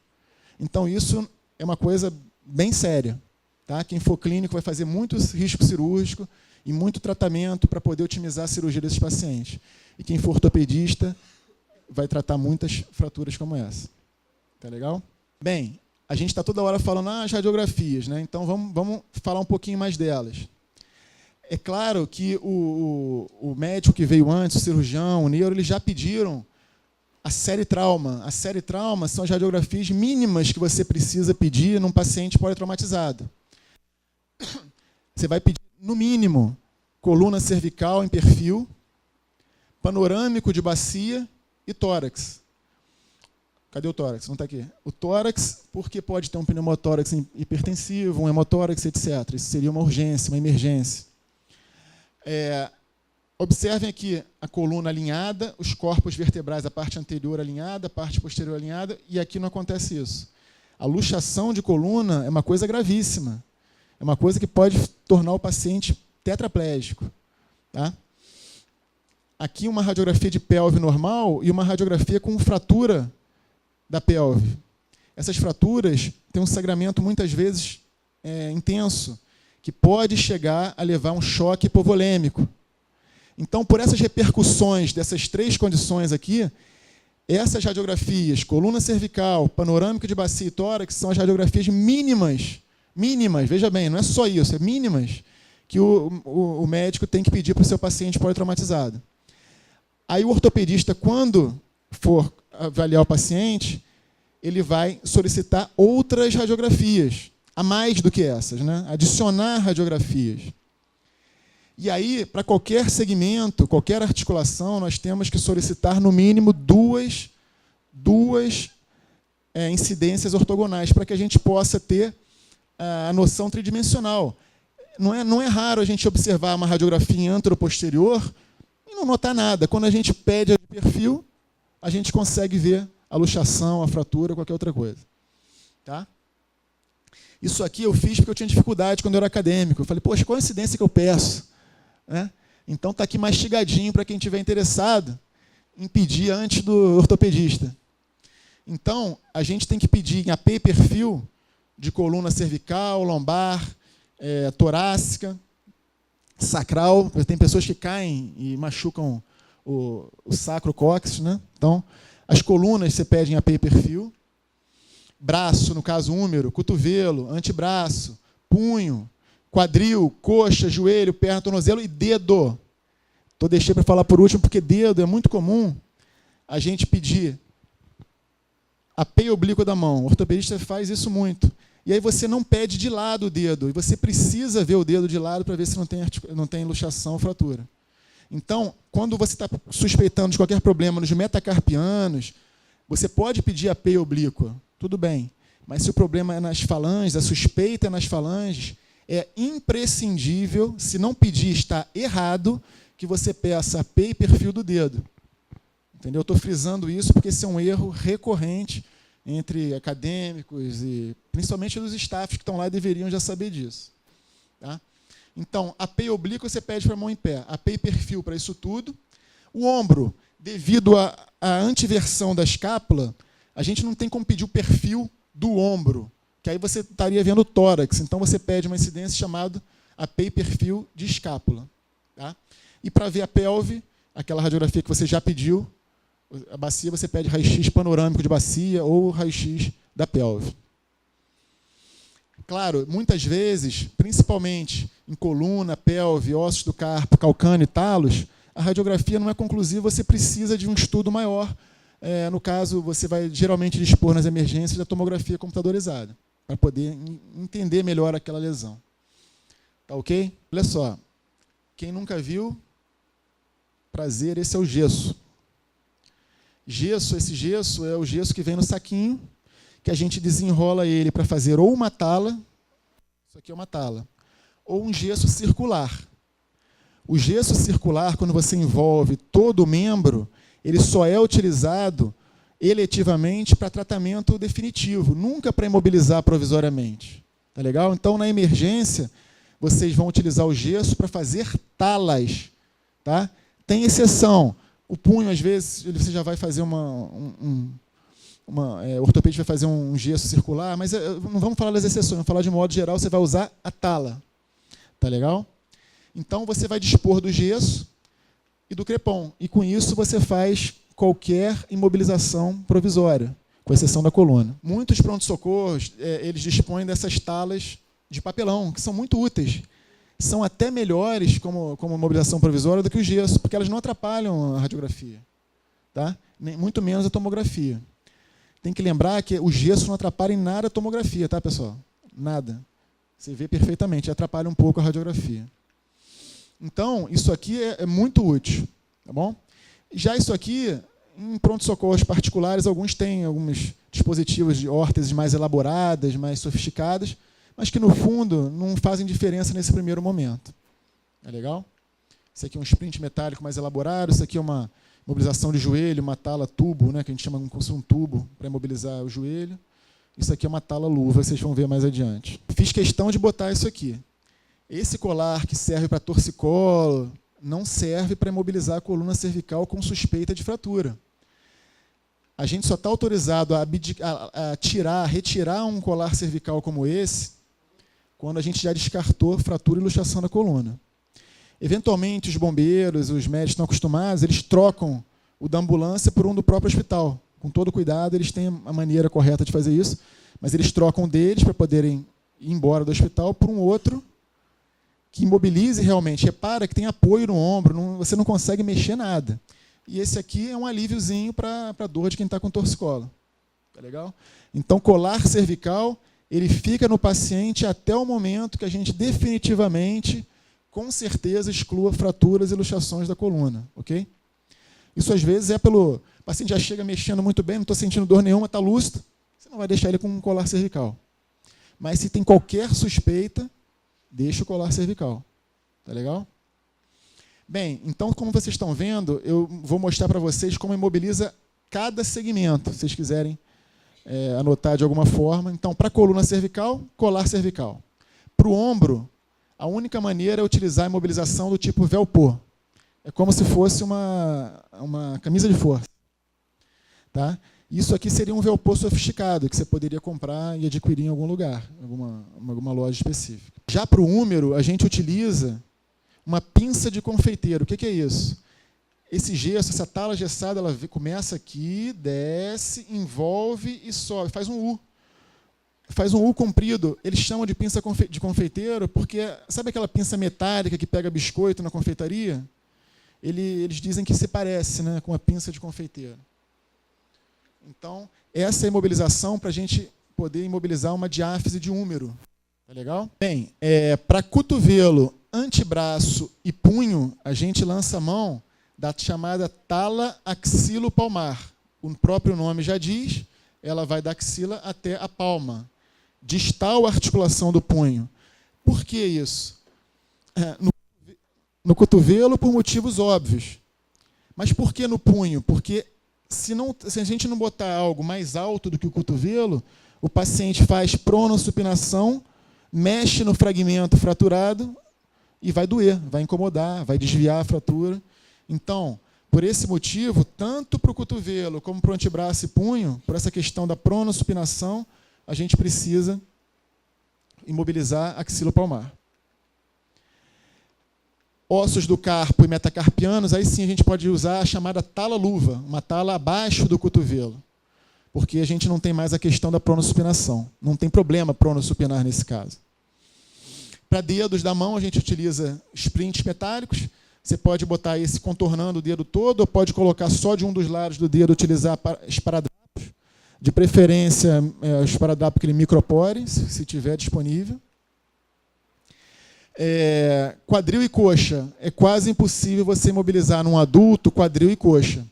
Então, isso é uma coisa bem séria. Tá? Quem for clínico vai fazer muito risco cirúrgico e muito tratamento para poder otimizar a cirurgia desses pacientes. E quem for ortopedista vai tratar muitas fraturas como essa. Tá legal? Bem, a gente está toda hora falando as radiografias, né? Então vamos falar um pouquinho mais delas. É claro que o médico que veio antes, o cirurgião, o neuro, eles já pediram a série trauma. A série trauma são as radiografias mínimas que você precisa pedir num paciente politraumatizado. Você vai pedir, no mínimo, coluna cervical em perfil, panorâmico de bacia e tórax. Cadê o tórax? Não está aqui. O tórax, porque pode ter um pneumotórax hipertensivo, um hemotórax, etc. Isso seria uma urgência, uma emergência. Observem aqui a coluna alinhada, os corpos vertebrais, a parte anterior alinhada, a parte posterior alinhada, e aqui não acontece isso. A luxação de coluna é uma coisa gravíssima. É uma coisa que pode tornar o paciente tetraplégico. Tá? Aqui uma radiografia de pelve normal e uma radiografia com fratura da pelve. Essas fraturas têm um sangramento muitas vezes intenso, que pode chegar a levar a um choque hipovolêmico. Então, por essas repercussões dessas 3 condições aqui, essas radiografias, coluna cervical, panorâmica de bacia e tórax, são as radiografias mínimas, veja bem, não é só isso, é mínimas, que o médico tem que pedir para o seu paciente politraumatizado. Aí o ortopedista, quando for avaliar o paciente, ele vai solicitar outras radiografias, a mais do que essas, né? Adicionar radiografias. E aí, para qualquer segmento, qualquer articulação, nós temos que solicitar, no mínimo, duas incidências ortogonais, para que a gente possa ter a noção tridimensional. Não é raro a gente observar uma radiografia antero-posterior e não notar nada. Quando a gente pede a perfil, a gente consegue ver a luxação, a fratura, qualquer outra coisa. Tá? Isso aqui eu fiz porque eu tinha dificuldade quando eu era acadêmico. Eu falei, poxa, qual a incidência que eu peço? Né? Então está aqui mastigadinho para quem estiver interessado em pedir antes do ortopedista. Então, a gente tem que pedir em AP e perfil de coluna cervical, lombar, torácica, sacral. Tem pessoas que caem e machucam o sacro-cóccix, né? Então, as colunas você pede em AP e perfil. Braço, no caso húmero, cotovelo, antebraço, punho, quadril, coxa, joelho, perna, tornozelo e dedo. Deixei para falar por último, porque dedo é muito comum a gente pedir a peia oblíqua da mão. O ortopedista faz isso muito. E aí você não pede de lado o dedo, e você precisa ver o dedo de lado para ver se não tem luxação ou fratura. Então, quando você está suspeitando de qualquer problema nos metacarpianos, você pode pedir a peia oblíqua, tudo bem. Mas se o problema é nas falanges, a suspeita é nas falanges, é imprescindível, se não pedir está errado, que você peça a peia e perfil do dedo. Entendeu? Estou frisando isso porque esse é um erro recorrente entre acadêmicos e principalmente dos staffs que estão lá deveriam já saber disso. Tá? Então, a peia oblíqua você pede para a mão em pé, a peia e perfil para isso tudo. O ombro, devido à antiversão da escápula, a gente não tem como pedir o perfil do ombro, que aí você estaria vendo o tórax. Então, você pede uma incidência chamada a peia e perfil de escápula. Tá? E para ver a pelve, aquela radiografia que você já pediu, a bacia, você pede raio-x panorâmico de bacia ou raio-x da pelve. Claro, muitas vezes, principalmente em coluna, pelve, ossos do carpo, calcâneo e talos, a radiografia não é conclusiva, você precisa de um estudo maior no caso, você vai geralmente dispor nas emergências da tomografia computadorizada, para poder entender melhor aquela lesão. Tá ok? Olha só, quem nunca viu, prazer, esse é o gesso. Esse gesso é o gesso que vem no saquinho, que a gente desenrola ele para fazer ou uma tala, isso aqui é uma tala, ou um gesso circular. O gesso circular, quando você envolve todo o membro, ele só é utilizado eletivamente para tratamento definitivo, nunca para imobilizar provisoriamente. Tá legal? Então, na emergência, vocês vão utilizar o gesso para fazer talas. Tá? Tem exceção. O punho, às vezes, você já vai fazer o ortopedista vai fazer um gesso circular, mas não vamos falar das exceções, vamos falar de modo geral, você vai usar a tala. Tá legal? Então, você vai dispor do gesso e do crepom. E, com isso, você faz qualquer imobilização provisória, com exceção da coluna. Muitos pronto-socorros, eles dispõem dessas talas de papelão, que são muito úteis. São até melhores como imobilização provisória do que o gesso, porque elas não atrapalham a radiografia. Tá? Muito menos a tomografia. Tem que lembrar que o gesso não atrapalha em nada a tomografia, tá, pessoal? Nada. Você vê perfeitamente, atrapalha um pouco a radiografia. Então, isso aqui é muito útil. Tá bom? Já isso aqui, em pronto-socorros particulares, alguns têm alguns dispositivos de órteses mais elaboradas, mais sofisticadas, mas que, no fundo, não fazem diferença nesse primeiro momento. É legal? Isso aqui é um sprint metálico mais elaborado, isso aqui é uma imobilização de joelho, uma tala tubo, né, que a gente chama de um tubo para imobilizar o joelho. Isso aqui é uma tala luva, vocês vão ver mais adiante. Fiz questão de botar isso aqui. Esse colar que serve para torcicolo não serve para imobilizar a coluna cervical com suspeita de fratura. A gente só está autorizado a retirar um colar cervical como esse quando a gente já descartou fratura e luxação da coluna. Eventualmente, os bombeiros, os médicos estão acostumados, eles trocam o da ambulância por um do próprio hospital. Com todo cuidado, eles têm a maneira correta de fazer isso, mas eles trocam deles para poderem ir embora do hospital por um outro que imobilize realmente. Repara que tem apoio no ombro, você não consegue mexer nada. E esse aqui é um alíviozinho para a dor de quem está com torcicolo. Tá legal? Então, colar cervical, ele fica no paciente até o momento que a gente definitivamente, com certeza, exclua fraturas e luxações da coluna. Ok? Isso, às vezes, é pelo... O paciente já chega mexendo muito bem, não estou sentindo dor nenhuma, está lúcido. Você não vai deixar ele com um colar cervical. Mas, se tem qualquer suspeita, deixa o colar cervical. Tá legal? Bem, então, como vocês estão vendo, eu vou mostrar para vocês como imobiliza cada segmento, se vocês quiserem anotar de alguma forma. Então, para a coluna cervical, colar cervical. Para o ombro, a única maneira é utilizar a imobilização do tipo Velpô. É como se fosse uma camisa de força. Tá? Isso aqui seria um Velpô sofisticado, que você poderia comprar e adquirir em algum lugar, em alguma loja específica. Já para o húmero, a gente utiliza uma pinça de confeiteiro. O que é isso? Esse gesso, essa tala gessada, ela começa aqui, desce, envolve e sobe. Faz um U. Faz um U comprido. Eles chamam de pinça de confeiteiro porque, sabe aquela pinça metálica que pega biscoito na confeitaria? Eles dizem que se parece, né, com a pinça de confeiteiro. Então, essa é a imobilização para a gente poder imobilizar uma diáfise de húmero. Tá legal? Bem, para cotovelo, antebraço e punho, a gente lança a mão da chamada tala axilopalmar. O próprio nome já diz, ela vai da axila até a palma. Distal articulação do punho. Por que isso? No cotovelo, por motivos óbvios. Mas por que no punho? Porque se a gente não botar algo mais alto do que o cotovelo, o paciente faz pronossupinação, mexe no fragmento fraturado e vai doer, vai incomodar, vai desviar a fratura. Então, por esse motivo, tanto para o cotovelo como para o antebraço e punho, por essa questão da pronossupinação, a gente precisa imobilizar axilopalmar. Ossos do carpo e metacarpianos, aí sim a gente pode usar a chamada tala-luva, uma tala abaixo do cotovelo, porque a gente não tem mais a questão da pronossupinação. Não tem problema pronossupinar nesse caso. Para dedos da mão, a gente utiliza sprints metálicos. Você pode botar esse contornando o dedo todo, ou pode colocar só de um dos lados do dedo, utilizar esparadrapos. De preferência, esparadrapo aquele micropore, se tiver disponível. Quadril e coxa. É quase impossível você imobilizar num adulto quadril e coxa.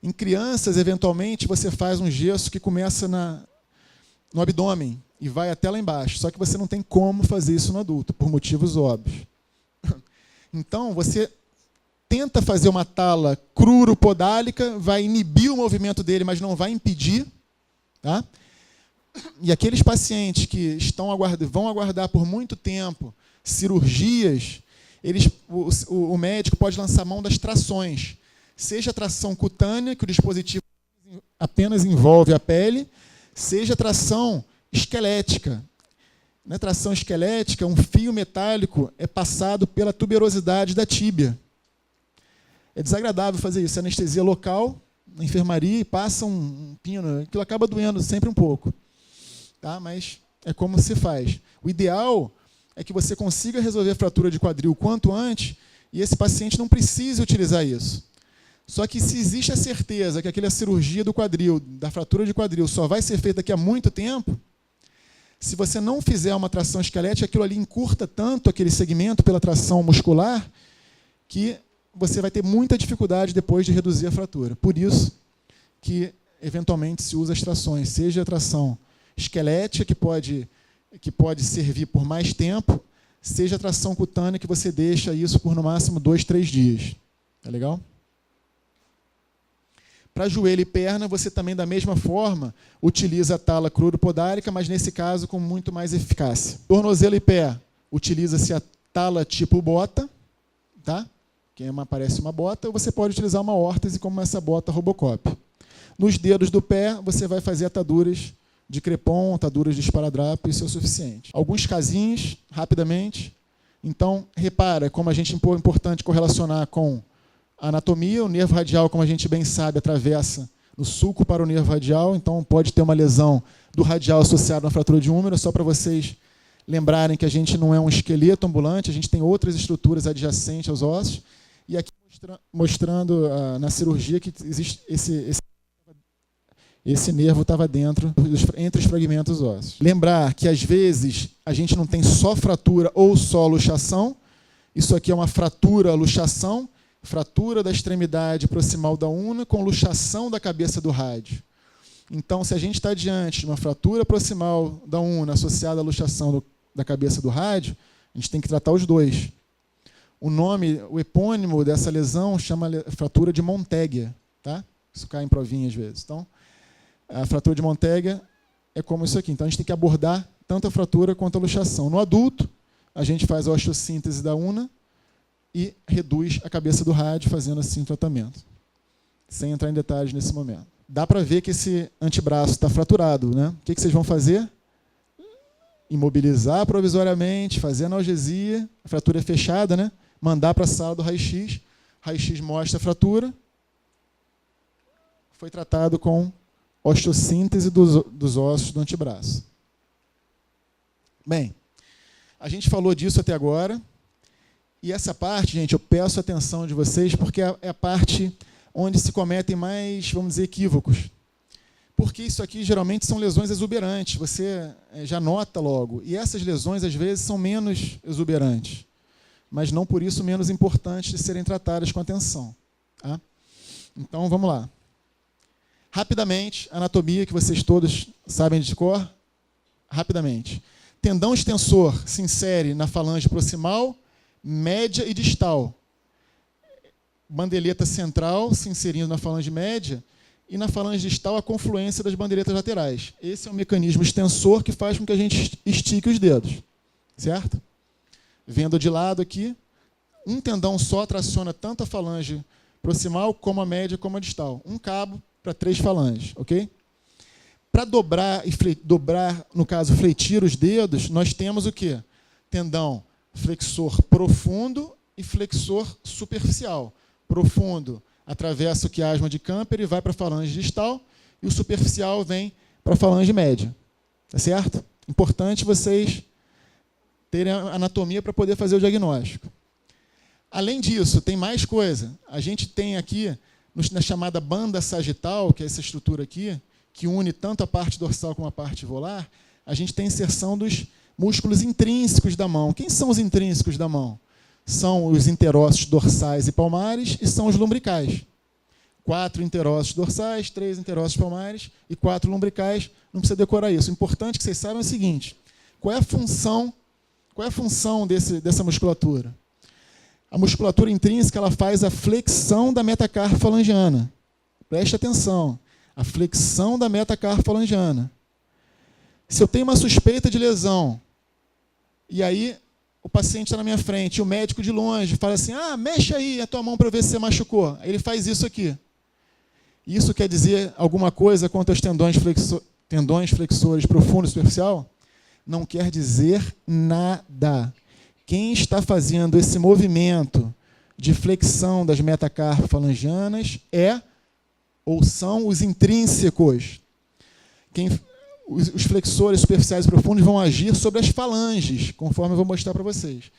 Em crianças, eventualmente, você faz um gesso que começa no abdômen e vai até lá embaixo. Só que você não tem como fazer isso no adulto, por motivos óbvios. Então, você tenta fazer uma tala cruropodálica, vai inibir o movimento dele, mas não vai impedir. Tá? E aqueles pacientes que vão aguardar por muito tempo cirurgias, o médico pode lançar mão das trações. Seja tração cutânea, que o dispositivo apenas envolve a pele, seja tração esquelética. Na tração esquelética, um fio metálico é passado pela tuberosidade da tíbia. É desagradável fazer isso. Anestesia local, na enfermaria, e passa um pino. Aquilo acaba doendo sempre um pouco. Tá? Mas é como se faz. O ideal é que você consiga resolver a fratura de quadril quanto antes e esse paciente não precise utilizar isso. Só que se existe a certeza que aquela cirurgia do quadril, da fratura de quadril, só vai ser feita daqui a muito tempo, se você não fizer uma tração esquelética, aquilo ali encurta tanto aquele segmento pela tração muscular que você vai ter muita dificuldade depois de reduzir a fratura. Por isso que, eventualmente, se usa as trações, seja a tração esquelética, que pode servir por mais tempo, seja a tração cutânea, que você deixa isso por, no máximo, 2, 3 dias. Tá legal? Para joelho e perna, você também, da mesma forma, utiliza a tala cruropodálica, mas, nesse caso, com muito mais eficácia. Tornozelo e pé, utiliza-se a tala tipo bota, tá? Que parece uma bota, ou você pode utilizar uma órtese como essa bota Robocop. Nos dedos do pé, você vai fazer ataduras de crepom, ataduras de esparadrapo, isso é o suficiente. Alguns casinhos, rapidamente. Então, repara como a gente é importante correlacionar com a anatomia. O nervo radial, como a gente bem sabe, atravessa no sulco para o nervo radial, então pode ter uma lesão do radial associada a uma fratura de húmero, só para vocês lembrarem que a gente não é um esqueleto ambulante, a gente tem outras estruturas adjacentes aos ossos. E aqui mostrando na cirurgia que existe esse nervo estava entre os fragmentos ósseos. Lembrar que, às vezes, a gente não tem só fratura ou só luxação. Isso aqui é uma fratura-luxação, fratura da extremidade proximal da una com luxação da cabeça do rádio. Então, se a gente está diante de uma fratura proximal da una associada à luxação da cabeça do rádio, a gente tem que tratar os dois. O epônimo dessa lesão chama fratura de Monteggia. Tá? Isso cai em provinha às vezes. Então, a fratura de Monteggia é como isso aqui. Então, a gente tem que abordar tanto a fratura quanto a luxação. No adulto, a gente faz a osteossíntese da una e reduz a cabeça do rádio, fazendo assim o tratamento. Sem entrar em detalhes nesse momento. Dá para ver que esse antebraço está fraturado. Né? O que vocês vão fazer? Imobilizar provisoriamente, fazer analgesia, a fratura é fechada, né? Mandar para a sala do raio-x. Raio-x mostra a fratura. Foi tratado com osteossíntese dos ossos do antebraço. Bem, a gente falou disso até agora. E essa parte, gente, eu peço a atenção de vocês, porque é a parte onde se cometem mais, vamos dizer, equívocos. Porque isso aqui, geralmente, são lesões exuberantes. Você já nota logo. E essas lesões, às vezes, são menos exuberantes, mas não por isso menos importantes de serem tratadas com atenção. Tá? Então, vamos lá. Rapidamente, anatomia, que vocês todos sabem de cor. Rapidamente. Tendão extensor se insere na falange proximal, média e distal. Bandeleta central se inserindo na falange média e na falange distal a confluência das bandeletas laterais. Esse é o mecanismo extensor que faz com que a gente estique os dedos. Certo? Vendo de lado aqui, um tendão só traciona tanto a falange proximal como a média como a distal. Um cabo para 3 falanges, ok? Para dobrar, no caso, fletir os dedos, nós temos o quê? Tendão flexor profundo e flexor superficial. Profundo atravessa o quiasma de Camper e vai para a falange distal, e o superficial vem para a falange média. Tá certo? Importante vocês terem a anatomia para poder fazer o diagnóstico. Além disso, tem mais coisa. A gente tem aqui, na chamada banda sagital, que é essa estrutura aqui, que une tanto a parte dorsal como a parte volar, a gente tem inserção dos músculos intrínsecos da mão. Quem são os intrínsecos da mão? São os interósseos dorsais e palmares e são os lumbricais. 4 interósseos dorsais, 3 interósseos palmares e 4 lumbricais. Não precisa decorar isso. O importante que vocês saibam é o seguinte: qual é a função dessa musculatura? A musculatura intrínseca ela faz a flexão da metacarfalangiana. Preste atenção. A flexão da metacarfalangiana. Se eu tenho uma suspeita de lesão, e aí o paciente está na minha frente, e o médico de longe fala assim, mexe aí a tua mão para ver se você machucou. Aí ele faz isso aqui. Isso quer dizer alguma coisa quanto aos tendões flexores profundo e superficial? Não quer dizer nada. Quem está fazendo esse movimento de flexão das metacarfalangianas são os intrínsecos. Os flexores superficiais e profundos vão agir sobre as falanges, conforme eu vou mostrar para vocês.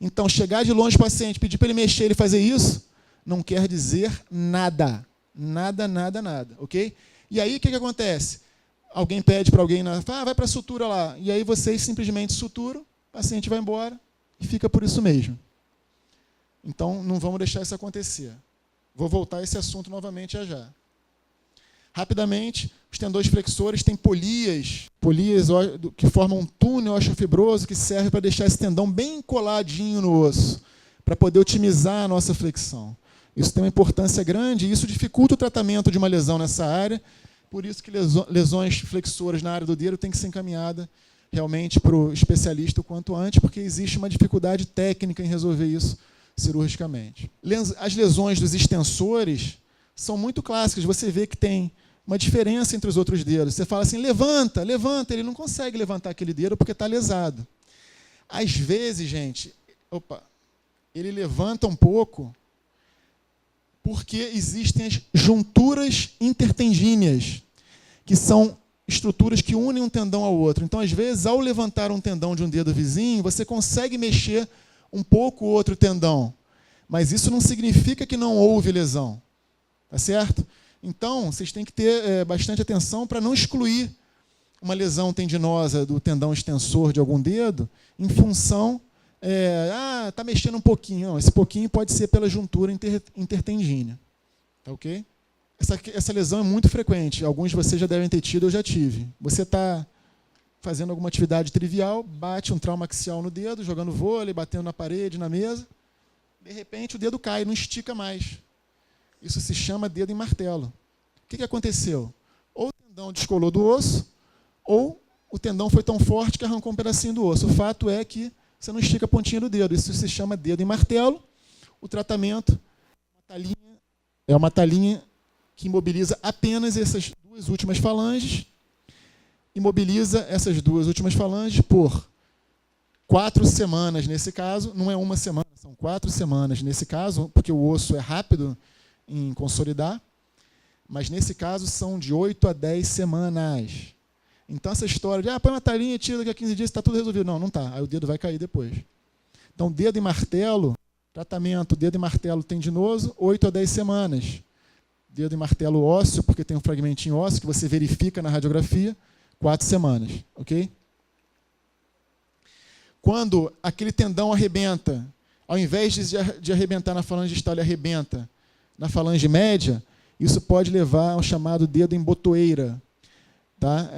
Então, chegar de longe para o paciente, pedir para ele mexer, ele fazer isso, não quer dizer nada. Nada, nada, nada. Ok? E aí, o que acontece? Alguém pede para alguém, vai para a sutura lá. E aí vocês simplesmente suturam, o paciente vai embora e fica por isso mesmo. Então, não vamos deixar isso acontecer. Vou voltar a esse assunto novamente já. Rapidamente, os tendões flexores têm polias que formam um túnel osteofibroso que serve para deixar esse tendão bem coladinho no osso, para poder otimizar a nossa flexão. Isso tem uma importância grande e isso dificulta o tratamento de uma lesão nessa área, por isso que lesões flexoras na área do dedo têm que ser encaminhada realmente para o especialista o quanto antes, porque existe uma dificuldade técnica em resolver isso cirurgicamente. As lesões dos extensores são muito clássicas, você vê que tem uma diferença entre os outros dedos. Você fala assim, levanta, ele não consegue levantar aquele dedo porque está lesado. Às vezes, gente, ele levanta um pouco porque existem as junturas intertendíneas, que são estruturas que unem um tendão ao outro. Então, às vezes, ao levantar um tendão de um dedo vizinho, você consegue mexer um pouco o outro tendão. Mas isso não significa que não houve lesão. Tá certo? Então, vocês têm que ter bastante atenção para não excluir uma lesão tendinosa do tendão extensor de algum dedo em função, está mexendo um pouquinho. Não, esse pouquinho pode ser pela juntura intertendínea. Tá ok? Essa lesão é muito frequente. Alguns de vocês já devem ter tido, eu já tive. Você está fazendo alguma atividade trivial, bate um trauma axial no dedo, jogando vôlei, batendo na parede, na mesa. De repente, o dedo cai, não estica mais. Isso se chama dedo em martelo. O que aconteceu? Ou o tendão descolou do osso, ou o tendão foi tão forte que arrancou um pedacinho do osso. O fato é que você não estica a pontinha do dedo. Isso se chama dedo em martelo. O tratamento é uma talinha que imobiliza apenas essas duas últimas falanges. Imobiliza essas duas últimas falanges por 4 semanas nesse caso. Não é uma semana, são 4 semanas nesse caso, porque o osso é rápido em consolidar, mas nesse caso são de 8 a 10 semanas. Então essa história de põe uma talinha, tira daqui a 15 dias, está tudo resolvido. Não, não está. Aí o dedo vai cair depois. Então, dedo em martelo, tratamento, dedo em martelo tendinoso, 8 a 10 semanas. Dedo em martelo ósseo, porque tem um fragmentinho ósseo que você verifica na radiografia, 4 semanas. Ok? Quando aquele tendão arrebenta, ao invés de arrebentar na falange distal, ele arrebenta na falange média, isso pode levar ao chamado dedo em botoeira. Tá?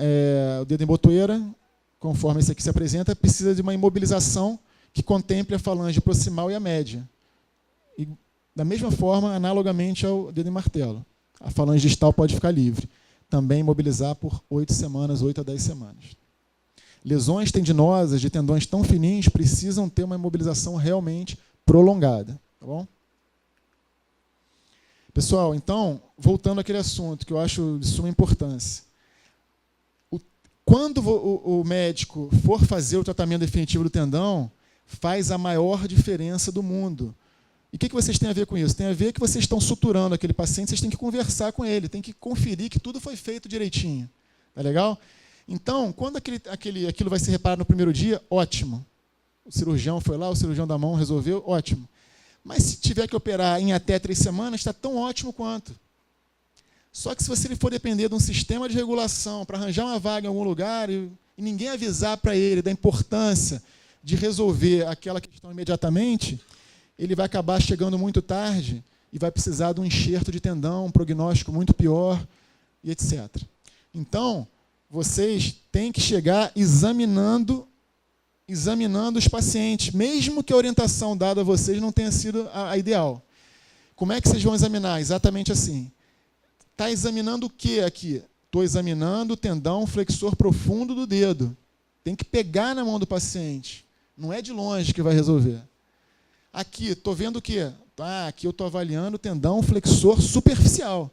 O dedo em botoeira, conforme esse aqui se apresenta, precisa de uma imobilização que contemple a falange proximal e a média. E, da mesma forma, analogamente ao dedo em martelo. A falange distal pode ficar livre. Também imobilizar por 8 semanas, 8 a 10 semanas. Lesões tendinosas de tendões tão fininhos precisam ter uma imobilização realmente prolongada. Tá bom? Pessoal, então, voltando àquele assunto que eu acho de suma importância. Quando o médico for fazer o tratamento definitivo do tendão, faz a maior diferença do mundo. E o que vocês têm a ver com isso? Tem a ver que vocês estão suturando aquele paciente, vocês têm que conversar com ele, tem que conferir que tudo foi feito direitinho. Tá legal? Então, quando aquilo vai ser reparado no primeiro dia, ótimo. O cirurgião foi lá, o cirurgião da mão resolveu, ótimo. Mas se tiver que operar em até 3 semanas, está tão ótimo quanto. Só que se você for depender de um sistema de regulação para arranjar uma vaga em algum lugar e ninguém avisar para ele da importância de resolver aquela questão imediatamente, ele vai acabar chegando muito tarde e vai precisar de um enxerto de tendão, um prognóstico muito pior, e etc. Então, vocês têm que chegar examinando os pacientes, mesmo que a orientação dada a vocês não tenha sido a ideal. Como é que vocês vão examinar? Exatamente assim. Está examinando o que aqui? Estou examinando o tendão flexor profundo do dedo. Tem que pegar na mão do paciente. Não é de longe que vai resolver. Aqui, estou vendo o quê? Aqui eu estou avaliando o tendão flexor superficial.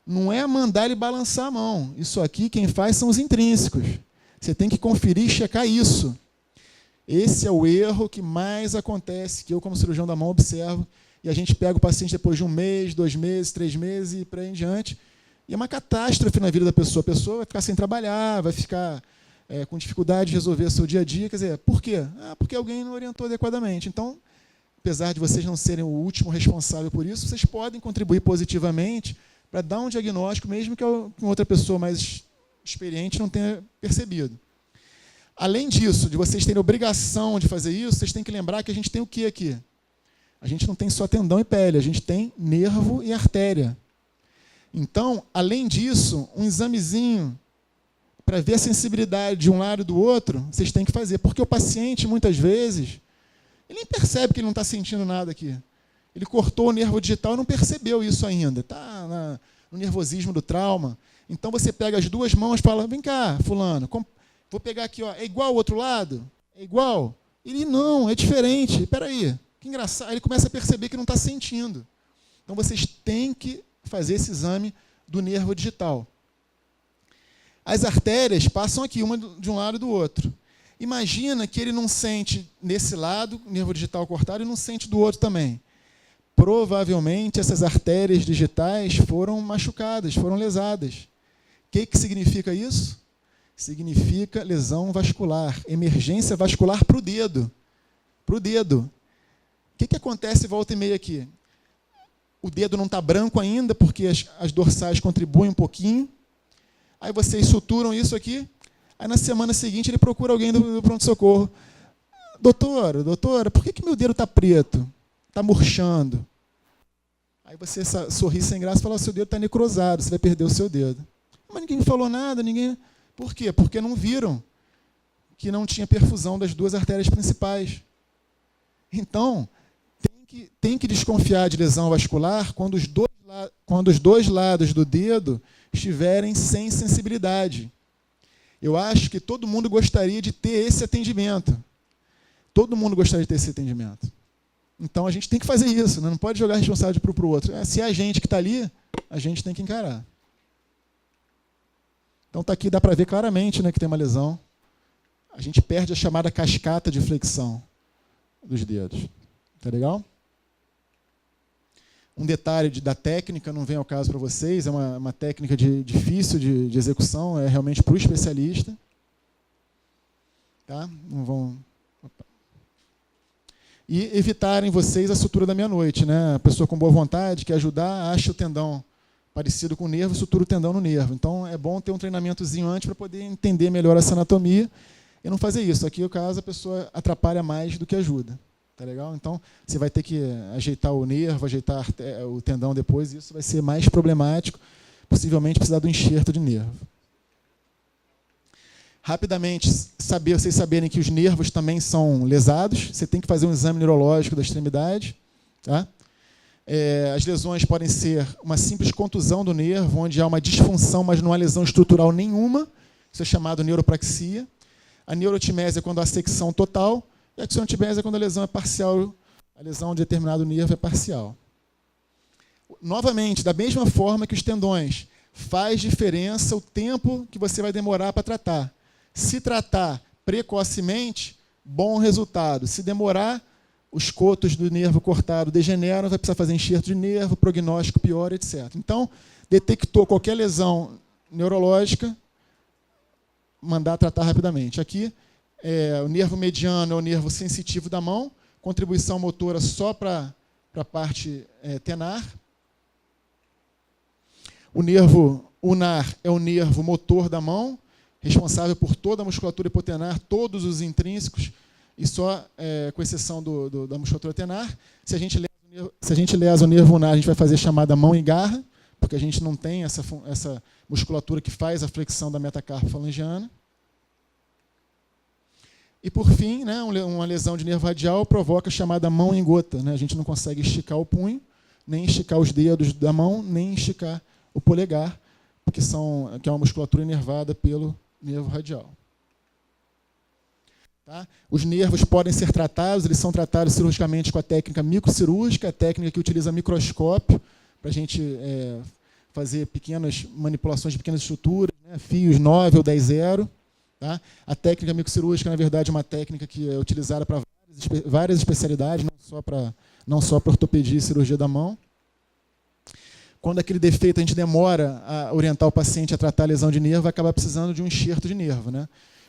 Não é mandar ele balançar a mão. Isso aqui quem faz são os intrínsecos. Você tem que conferir e checar isso. Esse é o erro que mais acontece, que eu, como cirurgião da mão, observo. E a gente pega o paciente depois de 1 mês, 2 meses, 3 meses e por aí em diante. E é uma catástrofe na vida da pessoa. A pessoa vai ficar sem trabalhar, vai ficar com dificuldade de resolver o seu dia a dia. Quer dizer, por quê? Porque alguém não orientou adequadamente. Então, apesar de vocês não serem o último responsável por isso, vocês podem contribuir positivamente para dar um diagnóstico, mesmo que outra pessoa mais experiente não tenha percebido. Além disso, de vocês terem obrigação de fazer isso, vocês têm que lembrar que a gente tem o que aqui? A gente não tem só tendão e pele, a gente tem nervo e artéria. Então, além disso, um examezinho para ver a sensibilidade de um lado e do outro, vocês têm que fazer. Porque o paciente, muitas vezes, ele nem percebe que ele não está sentindo nada aqui. Ele cortou o nervo digital e não percebeu isso ainda. Está no nervosismo do trauma. Então, você pega as duas mãos e fala, vem cá, fulano, vou pegar aqui, ó, é igual ao outro lado? É igual? Ele, não, é diferente. Espera aí, que engraçado. Aí ele começa a perceber que não está sentindo. Então, vocês têm que fazer esse exame do nervo digital. As artérias passam aqui, uma de um lado e do outro. Imagina que ele não sente nesse lado, nervo digital cortado, e não sente do outro também. Provavelmente, essas artérias digitais foram machucadas, foram lesadas. O que significa isso? Significa lesão vascular, emergência vascular para o dedo. Para o dedo. O que acontece volta e meia aqui? O dedo não está branco ainda, porque as dorsais contribuem um pouquinho. Aí vocês suturam isso aqui. Aí na semana seguinte ele procura alguém do pronto-socorro. Doutora, por que meu dedo está preto? Está murchando. Aí você sorri sem graça e fala, seu dedo está necrosado, você vai perder o seu dedo. Mas ninguém falou nada, ninguém... Por quê? Porque não viram que não tinha perfusão das duas artérias principais. Então, tem que desconfiar de lesão vascular quando os dois lados do dedo estiverem sem sensibilidade. Eu acho que todo mundo gostaria de ter esse atendimento. Todo mundo gostaria de ter esse atendimento. Então, a gente tem que fazer isso, né? Não pode jogar a responsabilidade para o outro. Se é a gente que está ali, a gente tem que encarar. Então, está aqui, dá para ver claramente, né, que tem uma lesão. A gente perde a chamada cascata de flexão dos dedos. Tá legal? Um detalhe da técnica, não vem ao caso para vocês, é uma técnica difícil de execução, é realmente para o especialista. Tá? Não vão... Opa. E evitarem vocês a sutura da meia-noite. Né? A pessoa com boa vontade quer ajudar, acha o tendão parecido com o nervo, sutura o tendão no nervo. Então, é bom ter um treinamentozinho antes para poder entender melhor essa anatomia e não fazer isso. Aqui, no caso, a pessoa atrapalha mais do que ajuda. Tá legal? Então, você vai ter que ajeitar o nervo, ajeitar o tendão depois, e isso vai ser mais problemático, possivelmente precisar do enxerto de nervo. Rapidamente, vocês saberem que os nervos também são lesados, você tem que fazer um exame neurológico da extremidade. Tá? As lesões podem ser uma simples contusão do nervo, onde há uma disfunção, mas não há lesão estrutural nenhuma. Isso é chamado neuropraxia. A neurotimese é quando há secção total, e a axonotibese é quando a lesão é parcial, a lesão de determinado nervo é parcial. Novamente, da mesma forma que os tendões, faz diferença o tempo que você vai demorar para tratar. Se tratar precocemente, bom resultado. Se demorar, os cotos do nervo cortado degeneram, vai precisar fazer enxerto de nervo, prognóstico pior, etc. Então, detectou qualquer lesão neurológica, mandar tratar rapidamente. Aqui, o nervo mediano é o nervo sensitivo da mão, contribuição motora só para para a parte tenar. O nervo ulnar é o nervo motor da mão, responsável por toda a musculatura hipotenar, todos os intrínsecos, e só, com exceção da musculatura tenar. Se a gente lesa o nervo ulnar, a gente vai fazer chamada mão e garra, porque a gente não tem essa musculatura que faz a flexão da metacarpo falangiana. E, por fim, né, uma lesão de nervo radial provoca a chamada mão em gota. Né? A gente não consegue esticar o punho, nem esticar os dedos da mão, nem esticar o polegar, que é uma musculatura inervada pelo nervo radial. Tá? Os nervos podem ser tratados, eles são tratados cirurgicamente com a técnica microcirúrgica, a técnica que utiliza microscópio, para a gente fazer pequenas manipulações de pequenas estruturas, né? Fios 9 ou 10-0. Tá? A técnica microcirúrgica, na verdade, é uma técnica que é utilizada para várias especialidades, não só para ortopedia e cirurgia da mão. Quando aquele defeito a gente demora a orientar o paciente a tratar a lesão de nervo, vai acabar precisando de um enxerto de nervo. Né?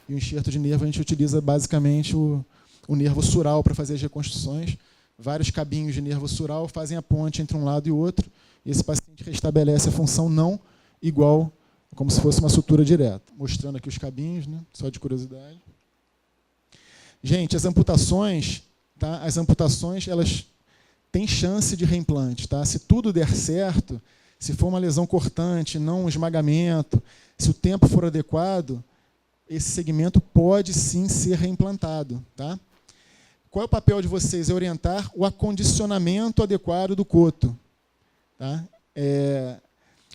E o enxerto de nervo a gente utiliza basicamente o nervo sural para fazer as reconstruções. Vários cabinhos de nervo sural fazem a ponte entre um lado e outro, e esse paciente restabelece a função não igual, como se fosse uma sutura direta. Mostrando aqui os cabinhos, né? Só de curiosidade. Gente, as amputações, tá? As amputações, elas têm chance de reimplante. Tá? Se tudo der certo, se for uma lesão cortante, não um esmagamento, se o tempo for adequado, esse segmento pode sim ser reimplantado. Tá? Qual é o papel de vocês? É orientar o acondicionamento adequado do coto. Tá?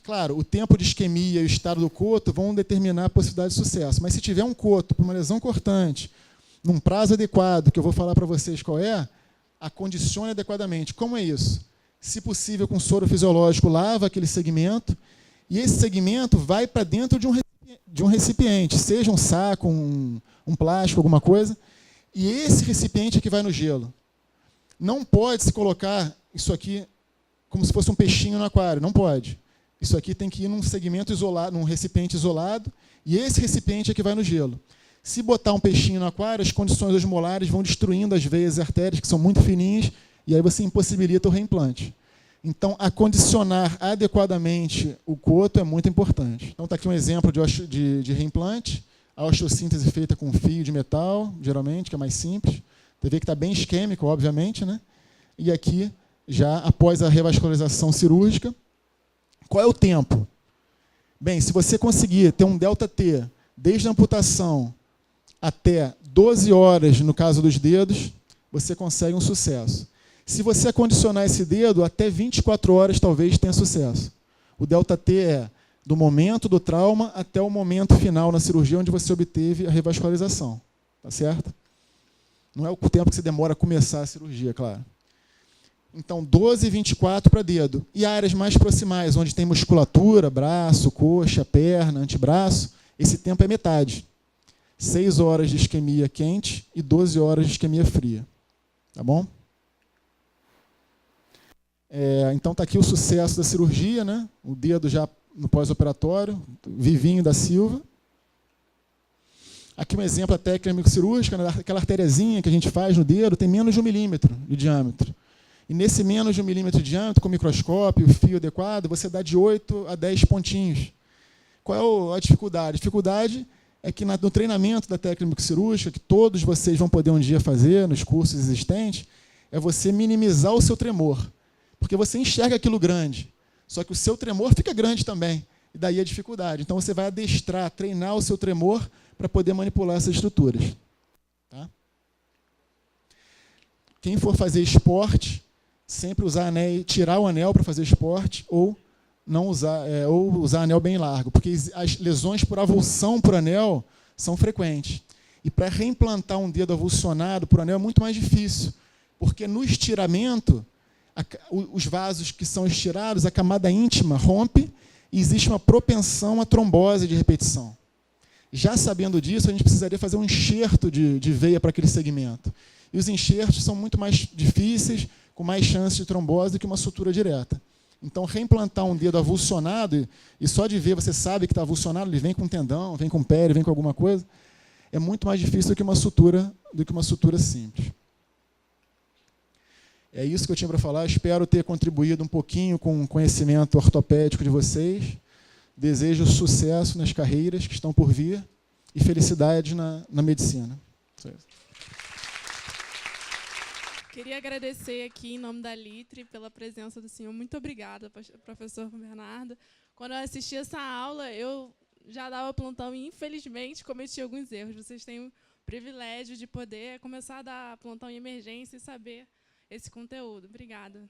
Claro, o tempo de isquemia e o estado do coto vão determinar a possibilidade de sucesso. Mas se tiver um coto para uma lesão cortante, num prazo adequado, que eu vou falar para vocês qual é, acondicione adequadamente. Como é isso? Se possível, com soro fisiológico, lava aquele segmento, e esse segmento vai para dentro de um recipiente, seja um saco, um plástico, alguma coisa, e esse recipiente é que vai no gelo. Não pode se colocar isso aqui como se fosse um peixinho no aquário, não pode. Isso aqui tem que ir num segmento isolado, num recipiente isolado, e esse recipiente é que vai no gelo. Se botar um peixinho no aquário, as condições osmolares vão destruindo as veias e artérias, que são muito fininhas, e aí você impossibilita o reimplante. Então, acondicionar adequadamente o coto é muito importante. Então, está aqui um exemplo de reimplante. A osteossíntese feita com fio de metal, geralmente, que é mais simples. Você vê que está bem isquêmico, obviamente. Né? E aqui, já após a revascularização cirúrgica, qual é o tempo? Bem, se você conseguir ter um ΔT desde a amputação até 12 horas, no caso dos dedos, você consegue um sucesso. Se você acondicionar esse dedo, até 24 horas talvez tenha sucesso. O ΔT é do momento do trauma até o momento final na cirurgia, onde você obteve a revascularização. Tá certo? Não é o tempo que você demora a começar a cirurgia, claro. Então, 12 e 24 para dedo. E áreas mais proximais, onde tem musculatura, braço, coxa, perna, antebraço, esse tempo é metade. 6 horas de isquemia quente e 12 horas de isquemia fria. Tá bom? Então, está aqui o sucesso da cirurgia, né? O dedo já no pós-operatório, Vivinho da Silva. Aqui um exemplo da técnica microcirúrgica, né? Aquela artériazinha que a gente faz no dedo tem menos de 1 milímetro de diâmetro. E nesse menos de 1 milímetro de diâmetro, com o microscópio, o fio adequado, você dá de 8 a 10 pontinhos. Qual é a dificuldade? A dificuldade é que no treinamento da técnica microcirúrgica, que todos vocês vão poder um dia fazer nos cursos existentes, é você minimizar o seu tremor. Porque você enxerga aquilo grande, só que o seu tremor fica grande também. E daí a dificuldade. Então você vai adestrar, treinar o seu tremor para poder manipular essas estruturas. Tá? Quem for fazer esporte, sempre usar anel, tirar o anel para fazer esporte, ou não usar, ou usar anel bem largo, porque as lesões por avulsão por anel são frequentes. E para reimplantar um dedo avulsionado por anel é muito mais difícil, porque no estiramento, os vasos que são estirados, a camada íntima rompe e existe uma propensão à trombose de repetição. Já sabendo disso, a gente precisaria fazer um enxerto de veia para aquele segmento. E os enxertos são muito mais difíceis, com mais chance de trombose do que uma sutura direta. Então, reimplantar um dedo avulsionado, e só de ver você sabe que está avulsionado, ele vem com tendão, vem com pele, vem com alguma coisa, é muito mais difícil do que uma sutura simples. É isso que eu tinha para falar. Espero ter contribuído um pouquinho com o conhecimento ortopédico de vocês. Desejo sucesso nas carreiras que estão por vir e felicidade na medicina. Queria agradecer aqui, em nome da Litre, pela presença do senhor. Muito obrigada, professor Bernardo. Quando eu assisti essa aula, eu já dava plantão e, infelizmente, cometi alguns erros. Vocês têm o privilégio de poder começar a dar plantão em emergência e saber esse conteúdo. Obrigada.